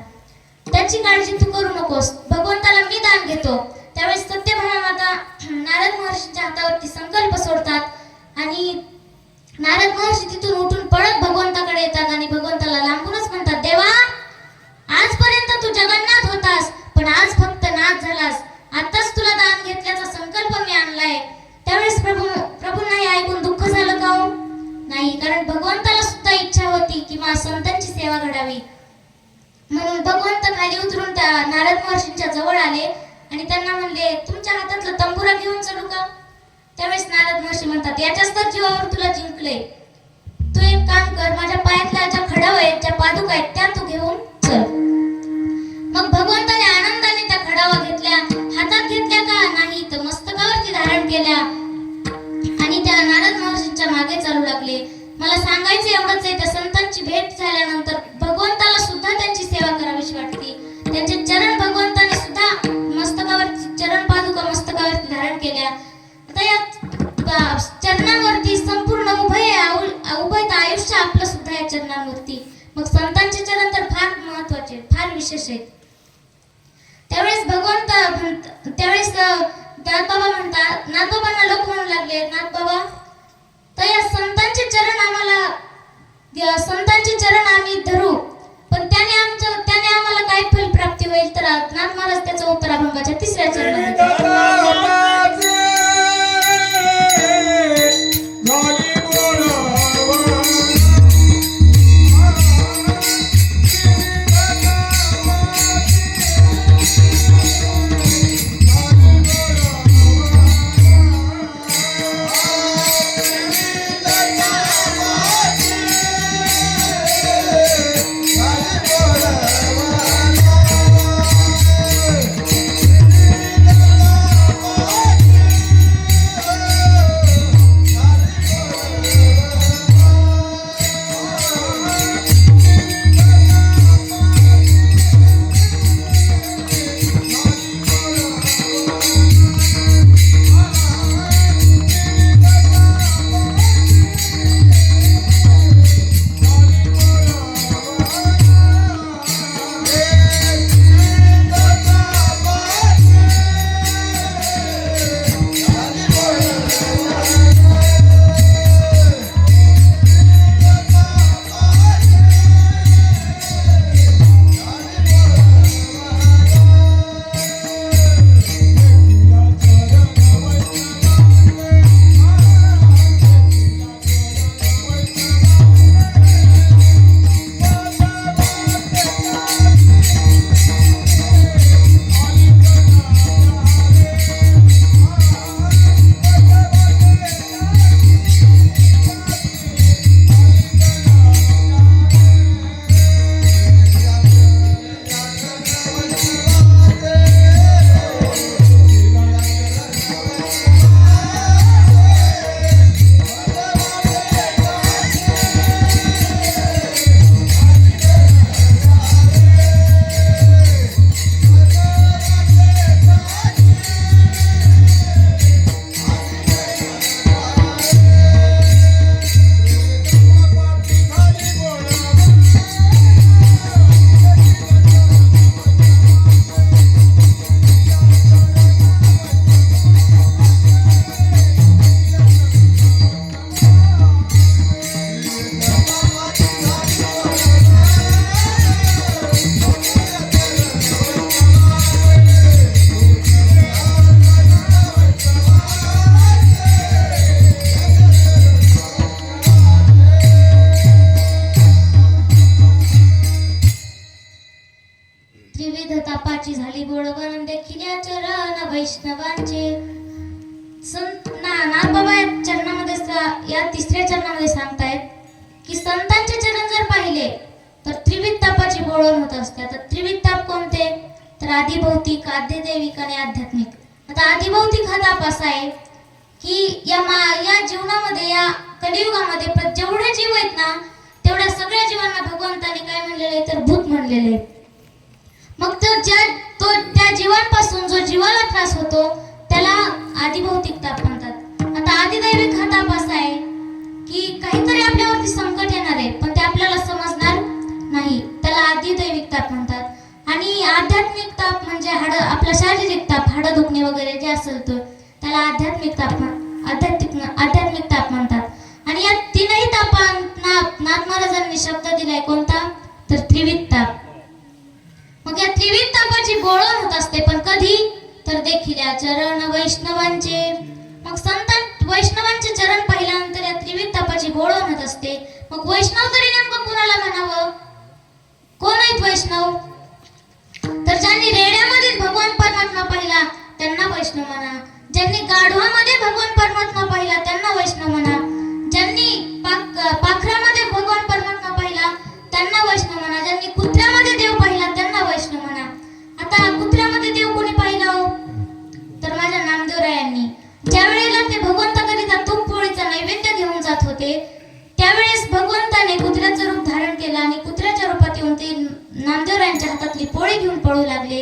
त्याची काळजी तू करू नकोस, भगवंताला मी दान घेतो. त्यावेळेस सत्यभामा माता नारद महर्षींच्या हातावरती संकल्प सोडतात आणि नारद महर्षी तिथून उठून पळत भगवंताकडे येतात आणि भगवंताला लांबूनच म्हणतात, देवा आजपर्यंत तू जगन्नाथ होतास, पण आज फक्त नाथ झालास. आताच तुला दान घेतल्याचा संकल्प मी आणलाय. त्यावेळेस प्रभूंना हे ऐकून दुःख झालं का हो? नाही, कारण भगवंताला सुद्धा इच्छा होती की संतांची सेवा घडावी. म्हणून भगवंत खाली उतरून त्या नारद महर्षींच्या जवळ आले आणि त्यांना म्हणले, तुमच्या हातातलं तंबुरा घेऊन चलू का? त्यावेळेस नारद महर्षी म्हणतात, याच्याच तर जीवावर तुला जिंकले, तू एक काम कर, माझ्या पायातल्या ज्या खडाव आहेत, ज्या पादुका आहेत त्या तू घेऊन चल. मग संतांचे चरण तर फार महत्वाचे, फार विशेष आहेत. त्यावेळेस नाथबाबा म्हणतात, नाथबाबांना लोक म्हणू लागले, नाथबाबा तर या संतांचे चरण आम्ही धरू, पण त्याने आम्हाला काय फल प्राप्ती होईल? तर नाथ महाराज त्याचं उत्तर अभंगाच्या 3ऱ्या चरणात देतात. वैष्णवांचे नाथबाबा या 3ऱ्या चरणामध्ये सांगतायत की संतांचे चरण जर पाहिले तर त्रिविध तापाची बोळवण होत असते. तर त्रिविध ताप कोणते? तर आदिभौतिक, आध्यदैविक आणि आध्यात्मिक. आता आदिभौतिक हा ताप असा आहे की या जीवनामध्ये, या कलियुगामध्ये जेवढे जीव आहेत ना तेवढ्या सगळ्या जीवांना भगवंताने काय म्हणलेले तर भूत म्हणलेले. मग त्या जीवांपासून जो जीवाला त्रास होतो त्याला आदिभौतिक ताप म्हणतात. आता आदिदैविक हा ताप असा आहे की काहीतरी आपल्यावरती संकट येणार आहे पण ते आपल्याला समजणार नाही, त्याला आदिदैविक ताप म्हणतात. आणि आध्यात्मिक ताप म्हणजे आपला शारीरिक ताप, हाडं दुखणे वगैरे जे असेल तर त्याला आध्यात्मिक ताप म्हणतात. आणि या 3ही तापांना नाथ महाराजांनी शब्द दिलाय कोणता? तर त्रिविध ताप. मग या त्रिविध तापाची बोळवण होत असते पण कधी? तर देखील चरण वैष्णवांचे. मग वैष्णवांचे चरण पाहिल्यानंतर या त्रिविध तापाची बोळवण होत असते. मग वैष्णव तरी नेमकं कुणाला म्हणावं? कोण आहेत वैष्णव? तर ज्यांनी रेड्यामध्ये भगवान परमात्मा पाहिला त्यांना वैष्णव म्हणा, ज्यांनी गाढवामध्ये भगवान परमात्मा पाहिला त्यांना वैष्णव म्हणा, ज्यांनी पाखरामध्ये भगवान परमात्मा पाहिला त्यांना वैष्णव म्हणा, ज्यांनी कुत्र्यामध्ये देव पाहिला त्यांना वैष्णव म्हणा. आता कुत्र्यामध्ये देव कोणी पाहिला हो? तर माझ्या नामदेवरायांनी. ज्या वेळेला ते भगवंताकरिता तूप पोळीचा नैवेद्य घेऊन जात होते त्यावेळेस भगवंताने कुत्र्याचं रूप धारण केलं आणि कुत्र्याच्या रूपात येऊन ते नामदेवरायांच्या हातातली पोळी घेऊन पळू लागले.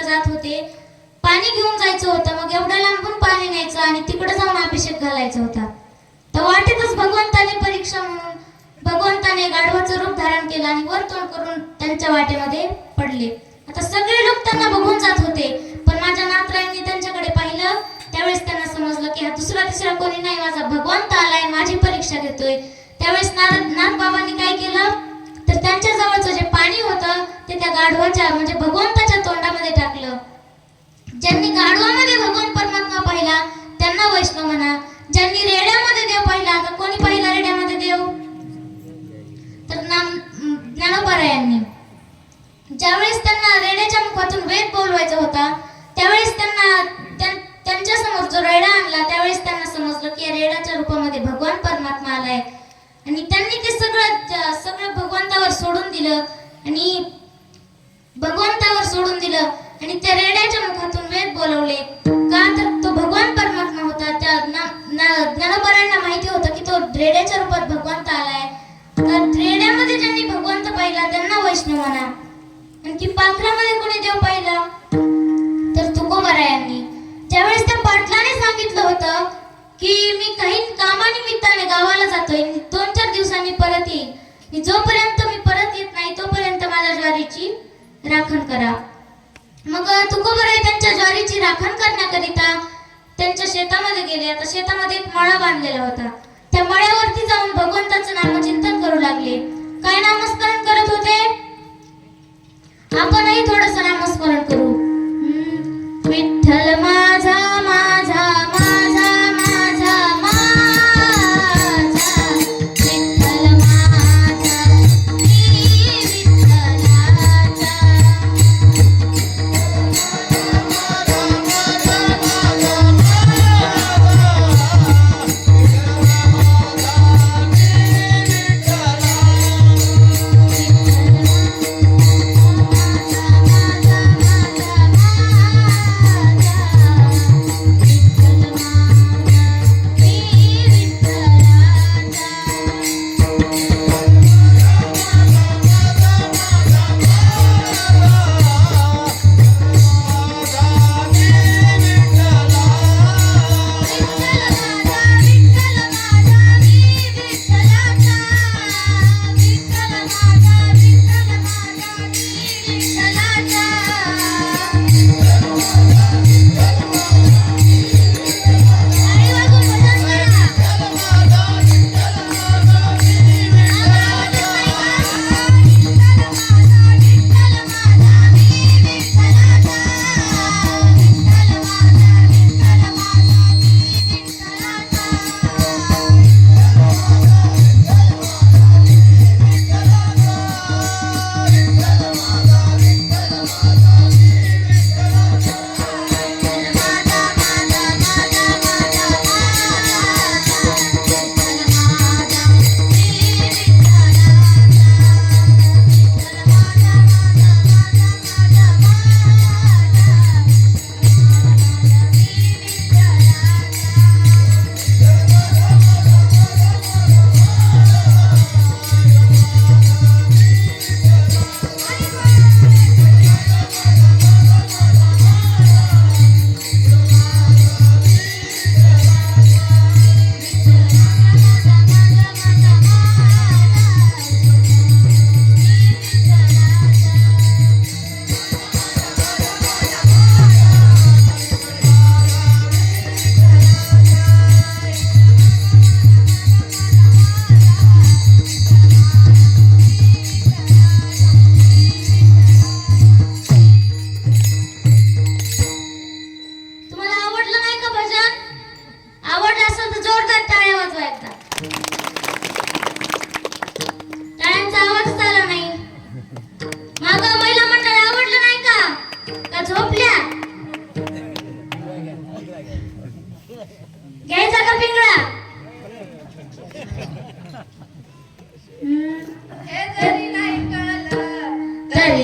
जात होते. पाणी घेऊन जायचं होतं. मग एवढ्या लांबून पाणी न्यायचं आणि तिकडे जाऊन अभिषेक घालायचा होता. तर वाटेतच भगवंताने परीक्षा म्हणून भगवंताने गाढवाचं रूप धारण केलं आणि वर तोंड करून त्यांच्या वाटेमध्ये पडले. आता सगळे लोक त्यांना बघून जात होते, पण माझ्या नातराईंनी त्यांच्याकडे पाहिलं. त्यावेळेस त्यांना समजलं की हा दुसरा तिसरा कोणी नाही, माझा भगवंत आलाय, माझी परीक्षा घेतोय. त्यावेळेस नाथबाबांनी काय केलं, तर त्यांच्या जवळचं जे पाणी होतं ते त्या गाढवाच्या म्हणजे भगवंताच्या तोंडामध्ये टाकलं. ज्यांनी गाढवामध्ये भगवान परमात्मा पाहिला त्यांना वैष्णव म्हणा. ज्यांनी रेड्यामध्ये देव पाहिला, आता कोणी पाहिला रेड्यामध्ये देव, तर ज्ञानोबारायांनी. ज्यावेळेस त्यांना रेड्याच्या मुखातून वेद बोलवायचा होता, त्यावेळेस त्यांच्या समोर जो रेडा आणला, त्यावेळेस त्यांना समजलं की या रेड्याच्या रूपामध्ये भगवान परमात्मा आलाय. आणि त्यांनी ते सगळं भगवंतावर सोडून दिलं आणि त्या रेड्याच्या मुखातून वेद बोलवले. का तर तो भगवान परमात्मा होता. त्या ज्ञानोबारांना माहिती होतं की तो रेड्याच्या रूपात भगवंत आलाय. तर रेड्यामध्ये ज्यांनी भगवंत पाहिला त्यांना वैष्णव म्हणा. आणखी पाखरामध्ये कोणी देव पाहिला, तर तुकोबारायांनी. ज्यावेळेस त्या पाटलाने सांगितलं होतं की मी काही कामानिमित्ताने गावाला जातोय, 2-4 दिवसांनी परत येईल, जोपर्यंत मी परत येत नाही तोपर्यंत माझ्या ज्वारीची राखण करा. मग तुकोबाराय त्यांच्या ज्वारीची राखण करण्याकरिता त्यांच्या शेतामध्ये गेले. आता शेतामध्ये एक मळा बांधलेला होता. त्या मळ्यावरती जाऊन भगवंताचं नामचिंतन करू लागले. काय नामस्मरण करत होते, आपणही थोडंसं नामस्मरण करू. विठ्ठल माझा माझा माझा माझा माझा, विठ्ठल माझा मी विठ्ठलाचा.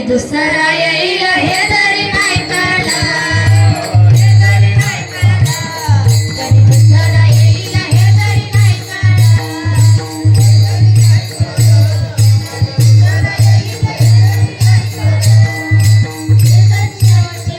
दुसरा येईल हे जरी नाही कळलं, हे जरी नाही कळलं, तरी दुसरा येईल हे जरी नाही कळलं, दुसरा येईल हे जरी नाही कळलं, शेवटी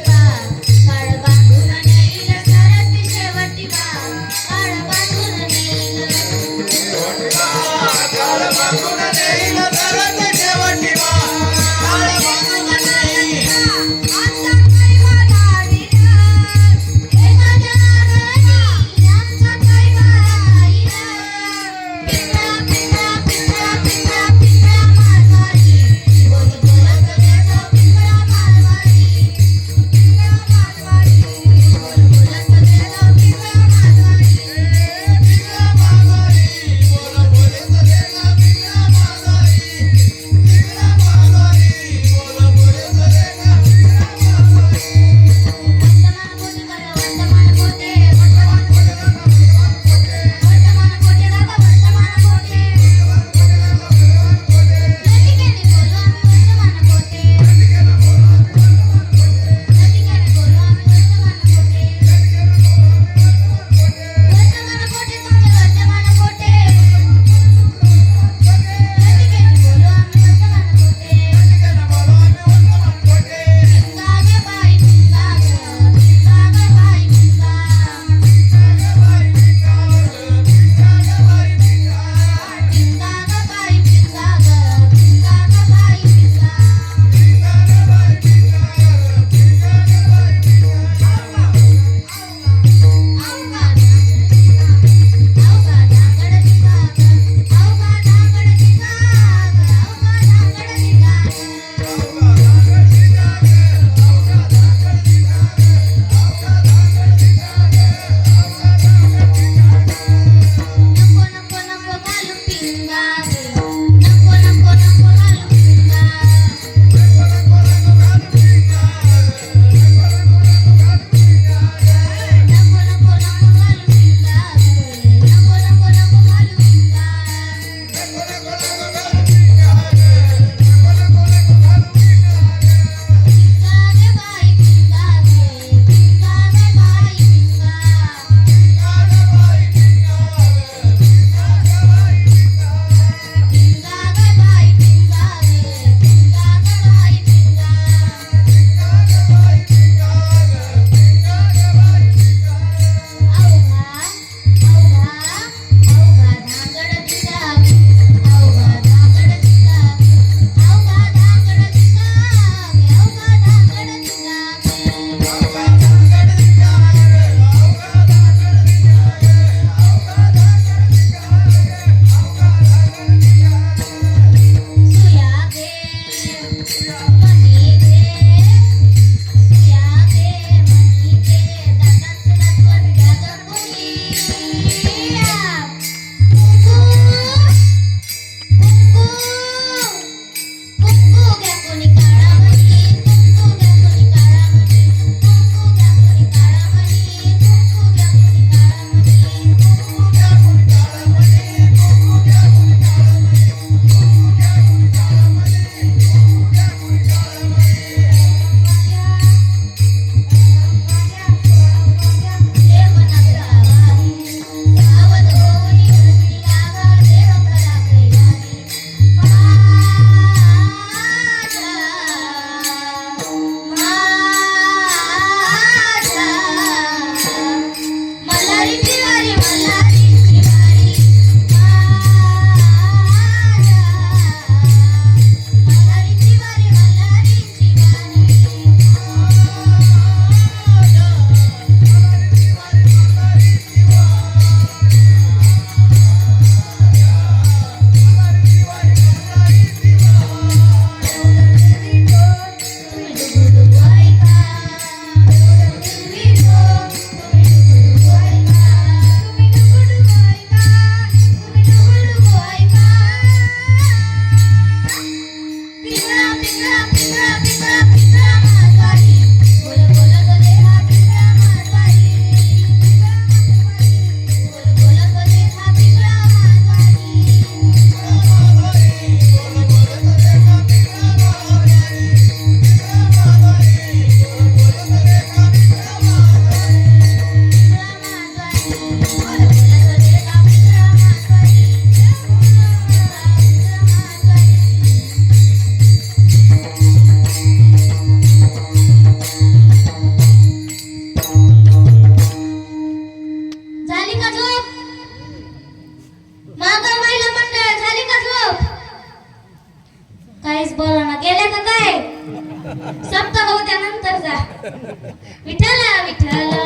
विठ्ठला विठ्ठला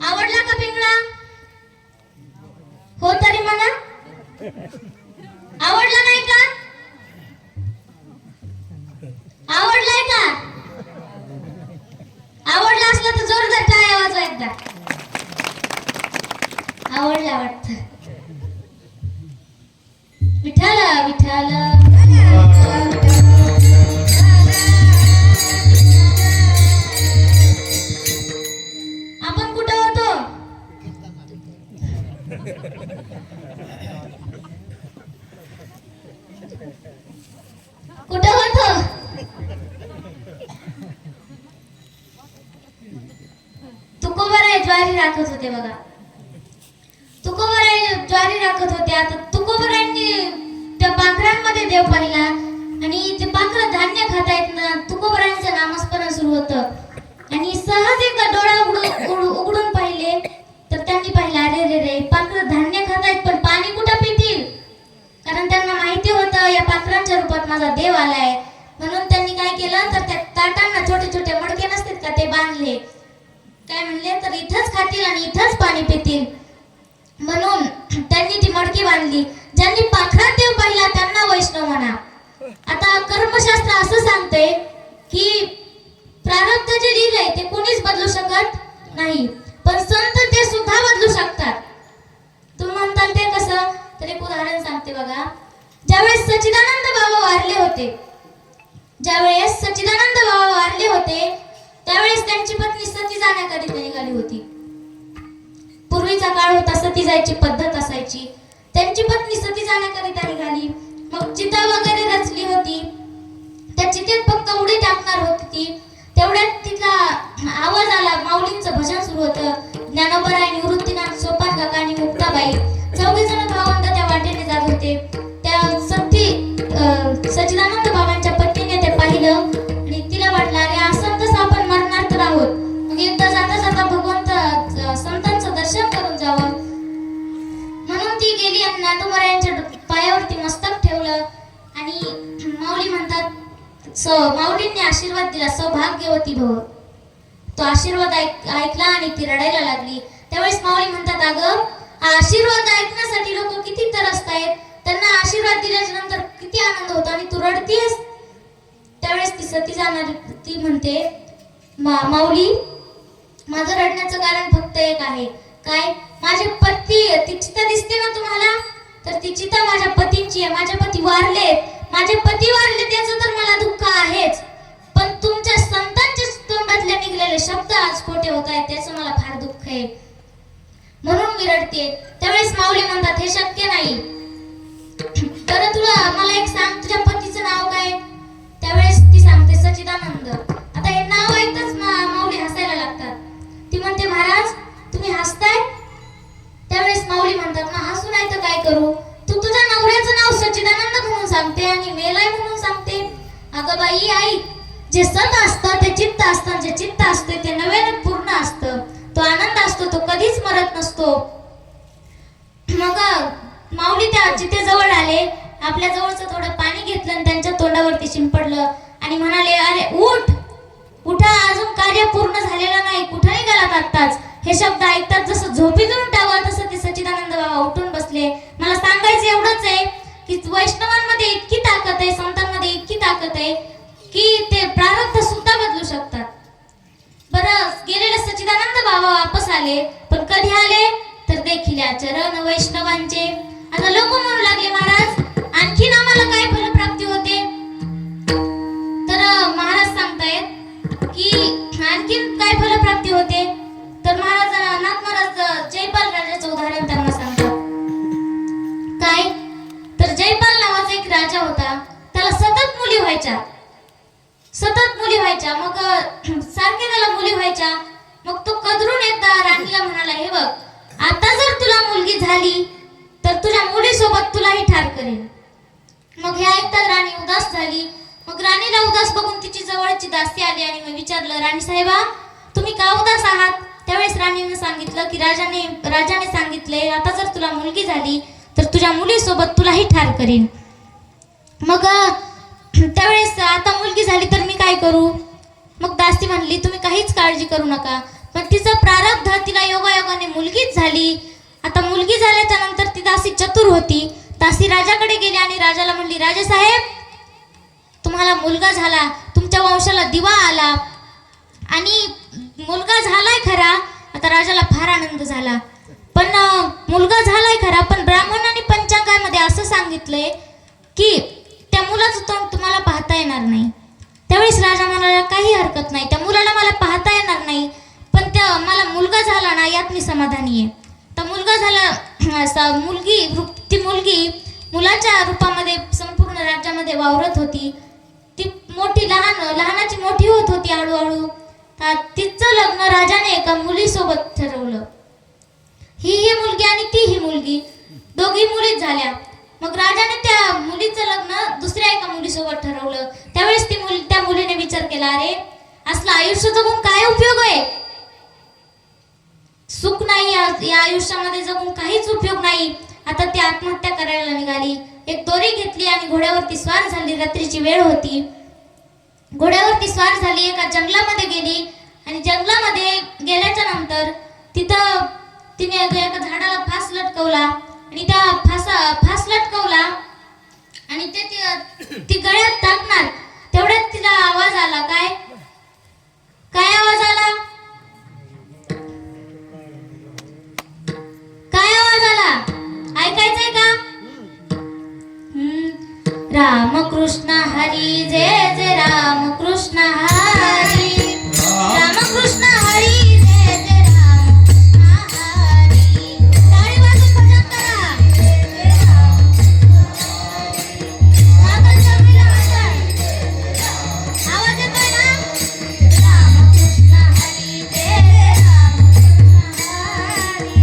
आवडला का पिंगळा? हो तरी म्हणा. आवडला नाही का? आवडलाय का? आवडला असला तर जोरदार टाळ्या वाजवा एकदा. आवडला वाटतं. विठ्ठला विठ्ठला आपण कुठं होतो? कुठं होतो? तुकोबराय ज्वारी राखत होते बघा. तुकोबराय ज्वारी राखत होते. आता तुकोबरायांनी त्या पाखरांमध्ये देव पाहिला आणि ते पाखरं धान्य खातायत ना. तुकोबरायांचं नामस्मरण सुरू होतं आणि सहज एकदा डोळा उघडून पाहिले तर त्यांनी पाहिलं अरे रे रे पाखरं धान्य खातायत पण पाणी कुठं पितील. कारण त्यांना माहिती होतं या पाखरांच्या रूपात माझा देव आलाय. म्हणून त्यांनी काय केलं तर त्या ताटांना छोटे छोटे मडके नसतात का ते बांधले. काय म्हणले तर इथंच खातील आणि इथंच पाणी पितील. म्हणून त्यांनी ती मडकी बांधली. ज्यांनी पाखरात देव पाहिला त्यांना वैष्णव म्हणा. आता कर्मशास्त्र असं सांगते की प्रारब्ध जे लिहिलंय ते कोणीच बदलू शकत नाही पण संत ते सुद्धा बदलू शकतात. तुम्ही म्हणताल ते कसं? तर एक उदाहरण सांगते बघा. ज्यावेळेस सच्चिदानंद बाबा वारले होते त्यावेळेस त्यांची पत्नी सती जाण्याकरिता निघाली होती. पूर्वीचा काळ होता सती जायची पद्धत असायची. त्यांची पत्नी सती जाण्याकरिता निघाली. मग चिता वगैरे रचली होती. त्या चितेत फक्त उडी टाकणार होती ती. तेवढ्यात तिथला आवाज आला. माऊलींचं भजन सुरू होतं. ज्ञानोबराय, निवृत्तीनाथ, सोपान काका आणि मुक्ताबाई चौघेजण भावंड त्या वाटेने जात होते. त्या सती सच्चिदानंद बाबांच्या पत्नीने ते पाहिलं आणि तिला वाटलं अरे असं तसं आपण मरणार तर आहोत. मग एकदा जाता जाता भगवंत संतांचं दर्शन करून जावं म्हणून ती गेली आणि ज्ञानोबरायांच्या पायावरती मस्तक ठेवलं आणि माऊली म्हणतात माऊलींनी आशीर्वाद दिला सौभाग्यवती भव. तो आशीर्वाद ऐकला आणि ती रडायला लागली. त्यावेळेस माऊली म्हणतात अगं आशीर्वाद ऐकण्यासाठी लोक किती तरसतायत. त्यांना आशीर्वाद दिल्याच्या नंतर किती आनंद होतो आणि तू रडतीयस. त्यावेळेस ती सती जाणार ती म्हणते माऊली माझं रडण्याचं कारण फक्त एक आहे. काय? माझे पती ती चिता दिसते ना तुम्हाला तर ती चिता माझ्या पतींची आहे. माझे पती वारलेत. माझे पती वारले त्याचं तर मला दुःख आहेच पण तुमच्या संतांच्या तोंडातले निघलेले शब्द आज खोटे होत आहेत त्याचं मला फार दुःख आहे म्हणून मी रडते. त्यावेळेस माऊली म्हणतात हे शक्य नाही. तर तुला मला एक सांग तुझ्या पतीचं नाव काय? त्यावेळेस ती सांगते सच्चिदानंद. आता हे नाव ऐकताच माऊली हसायला लागतात. ती म्हणते महाराज तुम्ही हसताय? त्यावेळेस माऊली म्हणतात ना हसू नाही तर काय करू. तू तुझ्या नवऱ्याचं नाव सच्चिदानंद म्हणून सांगते आणि मेलाय म्हणून सांगते. अगं बाई आई जे सत असतं ते चित्त असतं. जे चित्त असते ते नव्याने पूर्ण असतं. तो आनंद असतो तो कधीच मरत नसतो. मग माऊली त्या चितेजवळ आले. आपल्या जवळचं थोडं पाणी घेतलं आणि त्यांच्या तोंडावरती शिंपडलं आणि म्हणाले अरे उठा अजून कार्य पूर्ण झालेलं नाही. कुठे निघालात आत्ताच. हे शब्द ऐकतात जसं झोपेतून उठावं तसं ते सच्चिदानंद बाबा उठून बसले. मला सांगायचं एवढंच आहे की वैष्णवांमध्ये इतकी ताकद आहे संतांमध्ये इतकी ताकद आहे की ते प्रारब्ध सुद्धा बदलू शकतात. बरं गेलेले सच्चिदानंद बाबा वापस आले पण कधी आले तर देखील चरण वैष्णवांचे. आता लोक म्हणू लागले महाराज आणखीन आम्हाला काय फलप्राप्ती होते. तर महाराज सांगतायत की आणखीन काय फलप्राप्ती होते. तर नाथ महाराज जयपाल राजाचं उदाहरण त्यांना सांगतात. काय तर जयपाल नावाचा एक राजा होता. त्याला सतत मुली व्हायच्या. मग सारखे त्याला मुली व्हायच्या. मग तो कदरून एकदा राणीला म्हणाला हे बघ आता जर तुला मुलगी झाली तर तुझ्या मुलीसोबत तुलाही ठार करेन. मग हे ऐकताच राणी उदास झाली. मग राणीला उदास बघून तिची जवळची दासी आली आणि मग विचारलं राणी साहेबा तुम्ही का उदास आहात. त्यावेळेस राणीने सांगितलं की राजाने सांगितले आता जर तुला मुलगी झाली तर तुझ्या मुलीसोबत तुलाही ठार करीन. मग त्यावेळेस आता मुलगी झाली तर मी काय करू? मग दासी म्हणली तुम्ही काहीच काळजी करू नका. पण तिचं प्रारब्ध तिला योगायोगाने मुलगीच झाली. आता मुलगी झाल्याच्या नंतर ती दासी चतुर होती. दासी राजाकडे गेली आणि राजाला म्हणली, राजासाहेब तुम्हाला मुलगा झाला, तुमच्या वंशाला दिवा आला आणि मुलगा झालाय खरा. आता राजाला फार आनंद झाला. पण मुलगा झालाय खरा, पण ब्राह्मणाने पंचांगामध्ये असं सांगितलंय की त्या मुलाचं तोंड तुम्हाला पाहता येणार नाही. त्यावेळेस राजा म्हणाला काही हरकत नाही, त्या मुलाला मला पाहता येणार नाही, पण त्या मला मुलगा झाला ना यात मी समाधानी आहे. तर मुलगा झाला, ती मुलगी मुलाच्या रूपामध्ये संपूर्ण राज्यामध्ये वावरत होती. ती मोठी लहानाची मोठी होत होती हळूहळू. तर तिचं लग्न राजाने एका मुलीसोबत ठरवलं. ही मुलगी आणि ती ही मुलगी दोघी मुलीच झाल्या. मग राजाने त्या मुलीचं लग्न दुसऱ्या एका मुलीसोबत ठरवलं. त्यावेळेस त्या मुलीने विचार केला, अरे असलं आयुष्य जगून काय उपयोग आहे? सुख नाही या आयुष्यामध्ये, जगून काहीच उपयोग नाही. आता ती आत्महत्या करायला निघाली. एक दोरी घेतली आणि घोड्यावरती स्वार झाली. रात्रीची वेळ होती. घोड्यावरती स्वार झाली, एका जंगलामध्ये गेली आणि जंगलामध्ये गेल्याच्या नंतर तिथं तिने एका झाडाला फास लटकवला आणि त्या फास लटकवला आणि ती गळ्यात टाकणार तेवढ्यात तिला आवाज आला. काय आवाज आला? काय आवाज आला? ऐकायचंय का? रामकृष्ण हरी जय जय रामकृष्ण हरी, रामकृष्ण हरी जय जय रामकृष्ण हरी. टाळी वाजून भजन करा. मागं चढवीला भजन. आवाज येतोय ना? रामकृष्ण हरी जय जय रामकृष्ण हरी,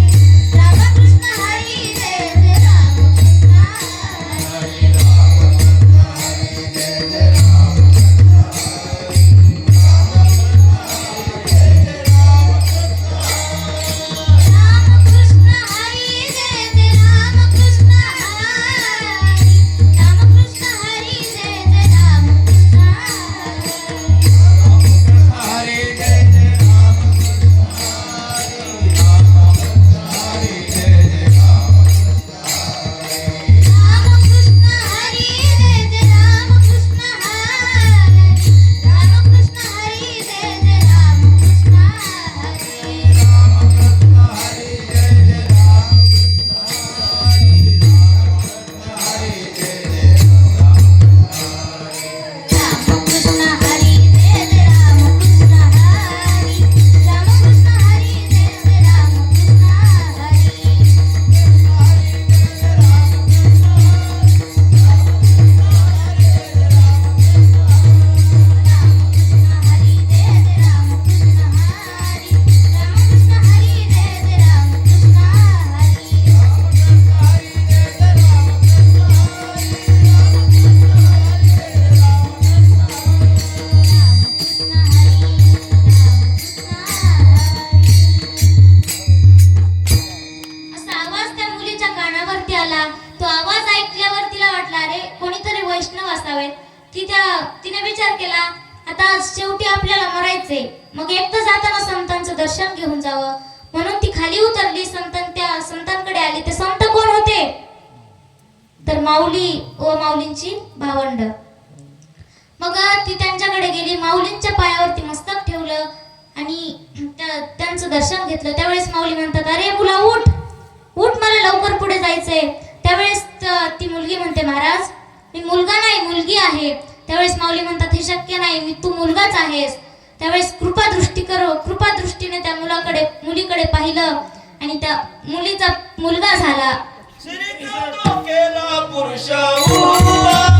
रामकृष्ण हरी जय जय रामकृष्ण हरी. रामकृष्ण हरी जय जय रामकृष्ण हरी, रामकृष्ण हरी जय जय रामकृष्ण हरी. हरे जय जय रामकृष्ण हरी जय जय रामकृष्ण हरी, रामकृष्ण हरी जय जय रामकृष्ण हरी. रामकृष्ण हरी जय जय रामकृष्ण हरी, रामकृष्ण हरी जय जय रामकृष्ण हरी. रामकृष्ण हरी जय जय रामकृष्ण हरी, रामकृष्ण हरी जय जय रामकृष्ण हरी. रामकृष्ण हरी, रामकृष्ण हरी. असा आवाज त्या मुलीच्या कानावरती आला. तो आवाज ऐकल्यावर तिला वाटला, अरे कोणीतरी वैष्णव असावेत. तिने विचार केला, आता शेवटी आपल्याला मरायचे, मग एकटं जाताना संतांचं दर्शन घेऊन जावं. म्हणून ती खाली उतरली. त्या संतांकडे आली. ते संत कोण होते? तर माऊली व माऊलींची भावंड. मग ती त्यांच्याकडे गेली. माऊलींच्या पायावरती मस्तक ठेवलं आणि त्यांचं दर्शन घेतलं. त्यावेळेस माऊली म्हणतात, अरे मुला उठ उठ, मला लवकर पुढे जायचंय. त्यावेळेस ती मुलगी म्हणते, महाराज मी मुलगा नाही मुलगी आहे. त्यावेळेस माऊली म्हणतात, हे शक्य नाही, तू मुलगाच आहेस. त्यावेळेस कृपादृष्टीने त्या मुलीकडे पाहिलं आणि त्या मुलीचा मुलगा झाला. श्रीकृष्ण केला पुरुष उभा.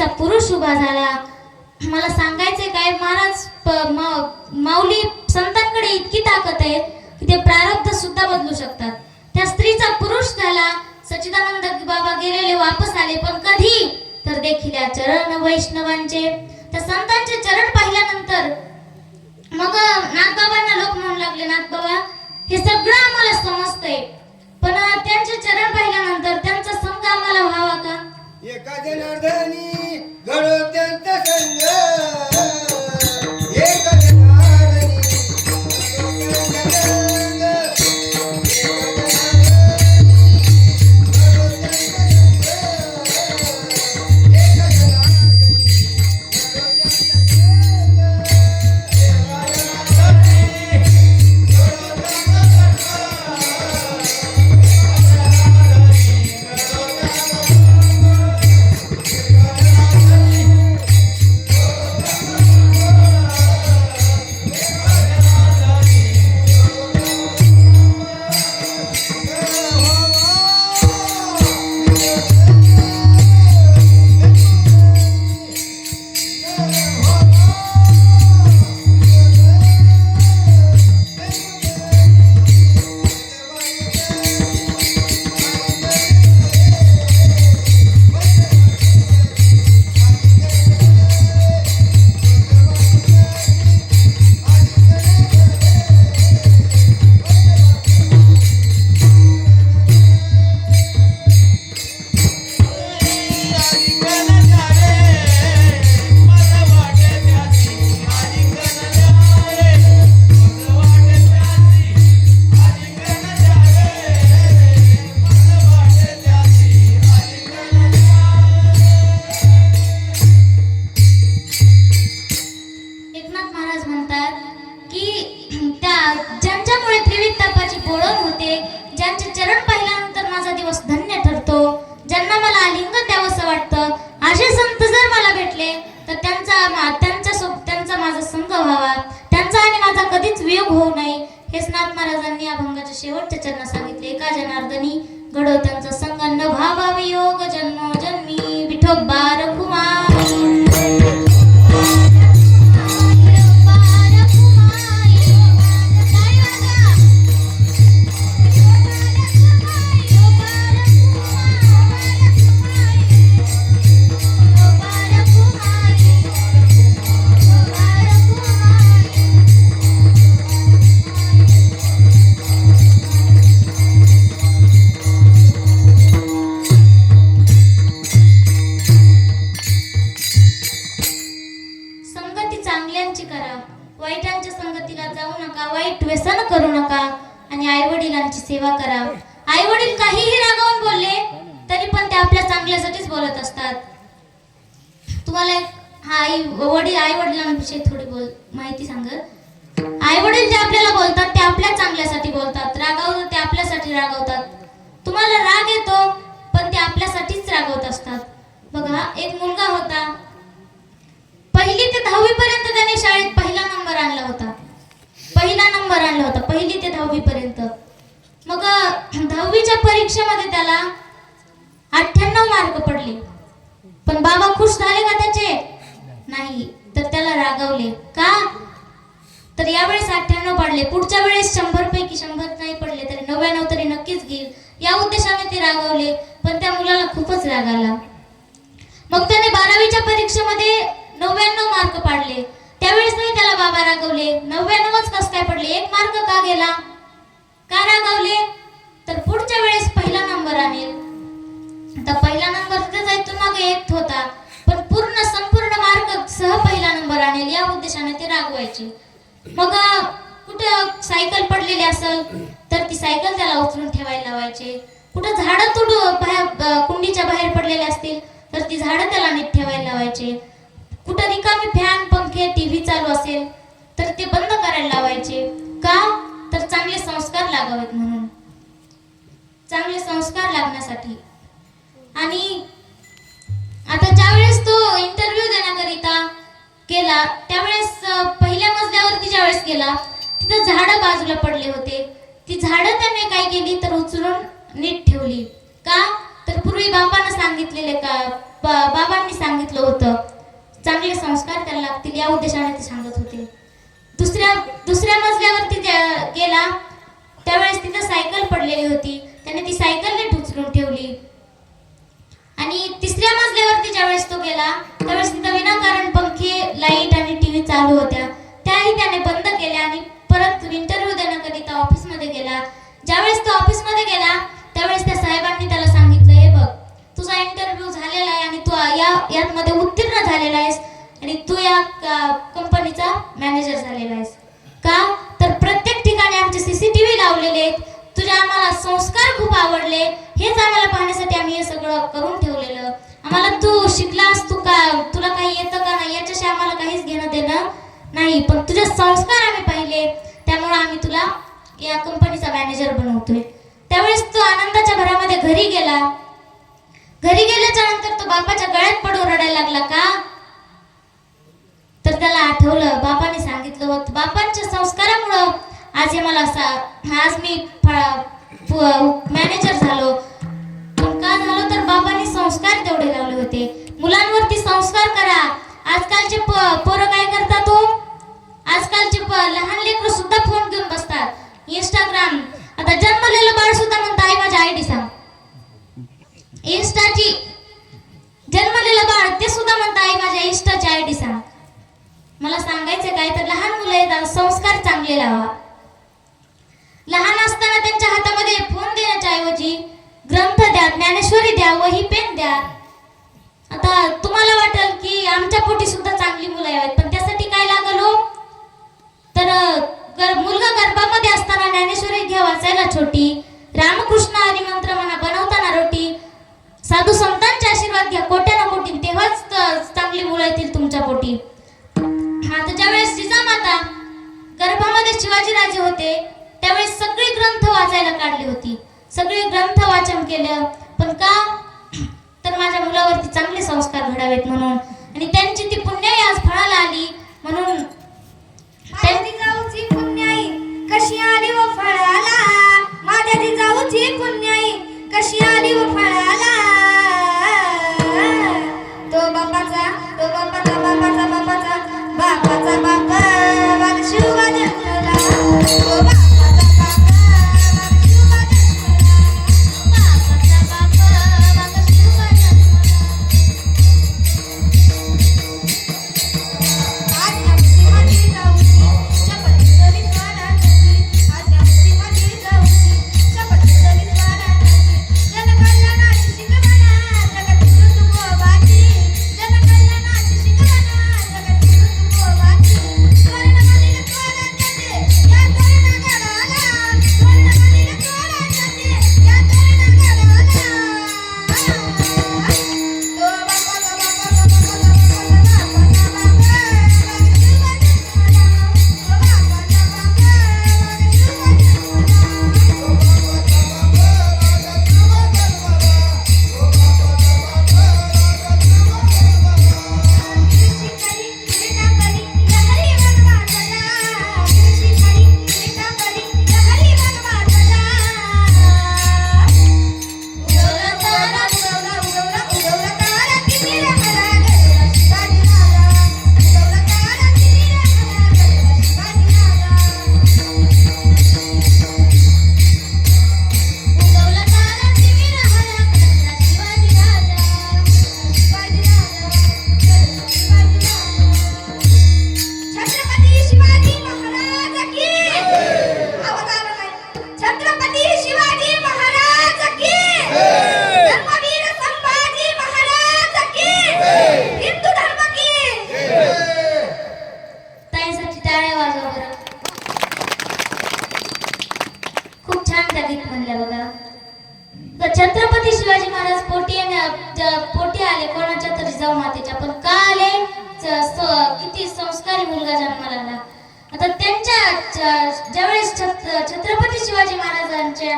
स्त्रीचा पुरुष उभा झाला. मला सांगायचंय काय महाराज, माऊली संतांकडे इतकी ताकद आहे की ते प्रारब्ध सुद्धा बदलू शकतात. त्या स्त्रीचा पुरुष झाला. सच्चिदानंद बाबा गेलेले वापस आले, पण कधी तर देखील या चरण वैष्णवांचे, त्या संतांचे चरण पाहिल्यानंतर मग नाथबाबांना लोक म्हणू लागले, नाथबाबा हे सगळं आम्हाला समजतंय, पण त्यांचे चरण पाहिल्यानंतर त्यांचा संग आम्हाला व्हावा का? एका जनार्दनी घडो त्यांचा संग, एका जनार्दनी घडो त्यांचा संग, एका जनार्दनी त्यांचा माझा संग व्हावा, त्यांचा आणि माझा कधीच वियोग होऊ नये, हेच नाथ महाराजांनी अभंगाच्या शेवटच्या चरणात सांगितले. एका जनार्दनी घडो त्यांचा संग, न भावा वियोग जन्मोजन्मी विठोबा रखुमाई. चांगल्यांची करा, वाईटांच्या संगतीला जाऊ नका, वाईट व्यसन करू नका आणि आई वडिलांची सेवा करा. आई वडील काहीही रागावून बोलले तरी पण ते आपल्या चांगल्यासाठीच बोलत असतात. तुम्हाला आई वडिलांविषयी थोडी माहिती सांगत. आई वडील जे आपल्याला बोलतात ते आपल्या चांगल्यासाठी बोलतात, रागावतात ते आपल्यासाठी रागवतात. तुम्हाला राग येतो पण ते आपल्यासाठीच रागवत असतात. बघा, एक मुलगा होता, 1ली ते 10वी पर्यंत त्याने शाळेत पहिला नंबर आणला होता. 1ली ते 10वी पर्यंत. मग 10वीच्या परीक्षेमध्ये त्याला 98 मार्क पडले. पण बाबा खुश झाले का त्याचे? नाही, तर त्याला रागवले. का? तर यावेळेस 98 पडले, पुढच्या वेळेस 100 पैकी 100 नाही पडले तरी 99 तरी नक्कीच घेईल, या उद्देशाने ते रागवले. पण त्या मुलाला खूपच राग आला. मग त्याने 12वीच्या परीक्षेमध्ये 99 मार्क पाडले. त्यावेळेस नाही त्याला बाबा रागवले, 99च कस काय पडले, 1 मार्क का गेला, का रागवले? तर पुढच्या वेळेस पहिला नंबर आणेल. आता पहिला नंबर त्याचा इथून मागे येत होता, पण संपूर्ण मार्क सह पहिला नंबर आणेल, या उद्देशाने ते रागवायचे. मग कुठं सायकल पडलेली असेल तर ती सायकल त्याला उचलून ठेवायला लावायचे. कुठं झाडं कुंडीच्या बाहेर पडलेले असतील तर ती झाडं त्याला नीट ठेवायला लावायचे. कुठं रिकामी फॅन, पंखे, टीव्ही चालू असेल तर ते बंद करायला लावायचे. का? तर चांगले संस्कार लागावेत म्हणून, चांगले संस्कार लागण्यासाठी. आणि आता ज्यावेळेस तो इंटरव्ह्यू देण्याकरिता गेला त्यावेळेस पहिल्या मजल्यावरती ज्यावेळेस गेला तिथं झाडं बाजूला पडले होते. ती झाडं त्याने काय केली तर उचलून नीट ठेवली. का? तर पूर्वी पूर्वी बापानं सांगितलेले का बाबांनी सांगितलं होतं चांगले संस्कार त्याला लागतील या उद्देशाने ते सांगत होते. दुसऱ्या मजल्यावरती गेला त्यावेळेस तिथं सायकल पडलेली होती. त्याने ती सायकल नीट उचलून ठेवली. आणि तिसऱ्या मजल्यावरती ज्यावेळेस तो गेला त्यावेळेस तिथं विनाकारण पंखे, लाईट आणि टीव्ही चालू होत्या. त्याही त्याने बंद केल्या आणि परत इंटरव्ह्यू देण्याकरिता ऑफिसमध्ये गेला. ज्यावेळेस तो ऑफिसमध्ये गेला त्यावेळेस त्या साहेबांनी त्याला सांगितलं, हे बघ तुझा इंटरव्ह्यू झालेला आहे आणि तू यामध्ये उत्तीर्ण झालेला आहेस आणि तू या कंपनीचा मॅनेजर झालेला आहेस. का तर प्रत्येक ठिकाणी आमचे सीसीटीव्ही लावलेले आहेत. तुझे आम्हाला संस्कार खूप आवडले. हेच आम्हाला पाहण्यासाठी आम्ही हे सगळं करून ठेवलेलं. आम्हाला तू शिकलास, तुला काही येतं का नाही याच्याशी आम्हाला काहीच घेणं देणं नाही, पण तुझे संस्कार आम्ही पाहिले त्यामुळे आम्ही तुला या कंपनीचा मॅनेजर बनवतोय. त्यावेळेस तो आनंदाच्या भरामध्ये घरी गेला. घरी गेल्याच्या नंतर तो बापाच्या गळ्यात पडून रडायला लागला. का तर त्याला आठवलं बापाने सांगितलं होतं, बापांच्या संस्कारामुळं आज आज मी मॅनेजर झालो. पण का झालो तर बाबांनी संस्कार तेवढे लावले होते. मुलांवरती संस्कार करा. आजकालचे पोरं काय करतात हो, आजकालचे लहान लेकरं सुद्धा फोन घेऊन बसतात, इंस्टाग्राम. आता जन्मलेलं बाळ सुद्धा म्हणतं आई माझी आयडी सांग. इन्स्टाची जन्मलेलं बाळ ते सुद्धा म्हणतं आई माझ्या इन्स्टाची आयडी सांग. मला सांगायचं काय तर लहान मुलं आहेत, संस्कार चांगले लावा. लहान असताना त्यांच्या हातामध्ये फोन देण्याच्या ऐवजी ग्रंथ द्या, ज्ञानेश्वरी द्या, वही पेन द्या. आता तुम्हाला वाटेल की आमच्या पोटी सुद्धा चांगली मुलं आहेत, पण त्यासाठी काय लागल हो, तर मुलगा गर्भामध्ये असताना ज्ञानेश्वरी घ्या वाचायला छोटी, रामकृष्ण हरी मंत्र म्हणा बनवताना रोटी, साधू संतांचे आशीर्वाद घ्या कोट्याना कोटी, तेव्हाच चांगली मुलं येतील तुमच्या पोटी. आता ज्यावेळेस जिजामाता गर्भामध्ये शिवाजीराजे होते त्यावेळेस सगळी ग्रंथ वाचायला काढली होती, सगळे ग्रंथ वाचन केलं. पण का तर माझ्या मुलावरती चांगले संस्कार घडावेत म्हणून. आणि त्यांची ती पुण्याई आज फळाला आली म्हणून. माझ्या जिजाऊची पुण्याई कशी आली व फळाला, माझ्या जिजाऊची पुण्याई कशी आली व फळाला. तो बापाचा बापाचा बापा वाघ शिवा जन्मला. तो बापाचा बापा वाघ शिवा जन्मला. बापाचा बापा वाघ शिवा जन्मला. आज आमची माझी जाऊची शपथ करी स्वराजाची. आज आमची माझी जाऊची शपथ करी स्वराजाची. जनकल्याणाची शिकवणा जगत ऋतुकोबाची. जनकल्याणाची शिकवणा जगत ऋतुकोबाची. स्वर्णमधील स्वराजाचे या तरुण गडाला. स्वर्णमधील स्वराजाचे या तरुण गडाला. तो बापाचा छत्रपती शिवाजी महाराज पोटी आले कोणाच्या तरी जाऊ मातेच्या, पण का आले? किती संस्कारी मुलगा जन्माला आला. आता त्यांच्या ज्यावेळेस छत्रपती शिवाजी महाराजांच्या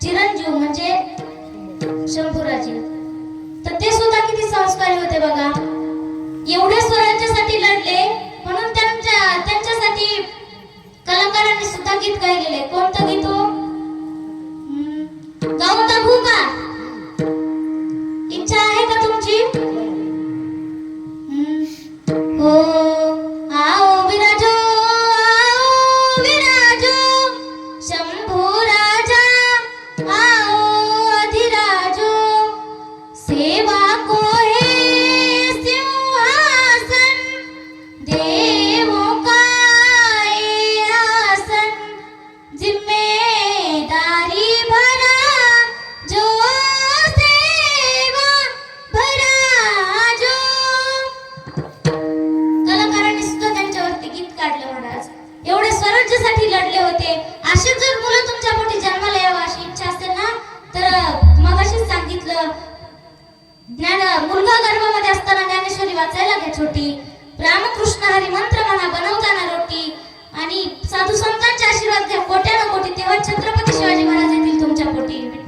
चिरंजीव म्हणजे शंभूराजे, तर ते सुद्धा किती संस्कारी होते बघा. एवढे स्वराज्यासाठी लढले म्हणून त्यांच्यासाठी कलाकारांनी सुद्धा गीत गायलेले. कोणतं गीत हो? गाऊन दाखवू का? मुलगा गर्भामध्ये असताना ज्ञानेश्वरी वाचायला घ्या छोटी. रामकृष्ण हरी मंत्र म्हणा बनवताना रोटी. आणि साधू संतांचे आशीर्वाद घ्या कोट्यानं कोटी, तेव्हा छत्रपती शिवाजी महाराज येतील तुमच्या पोटी.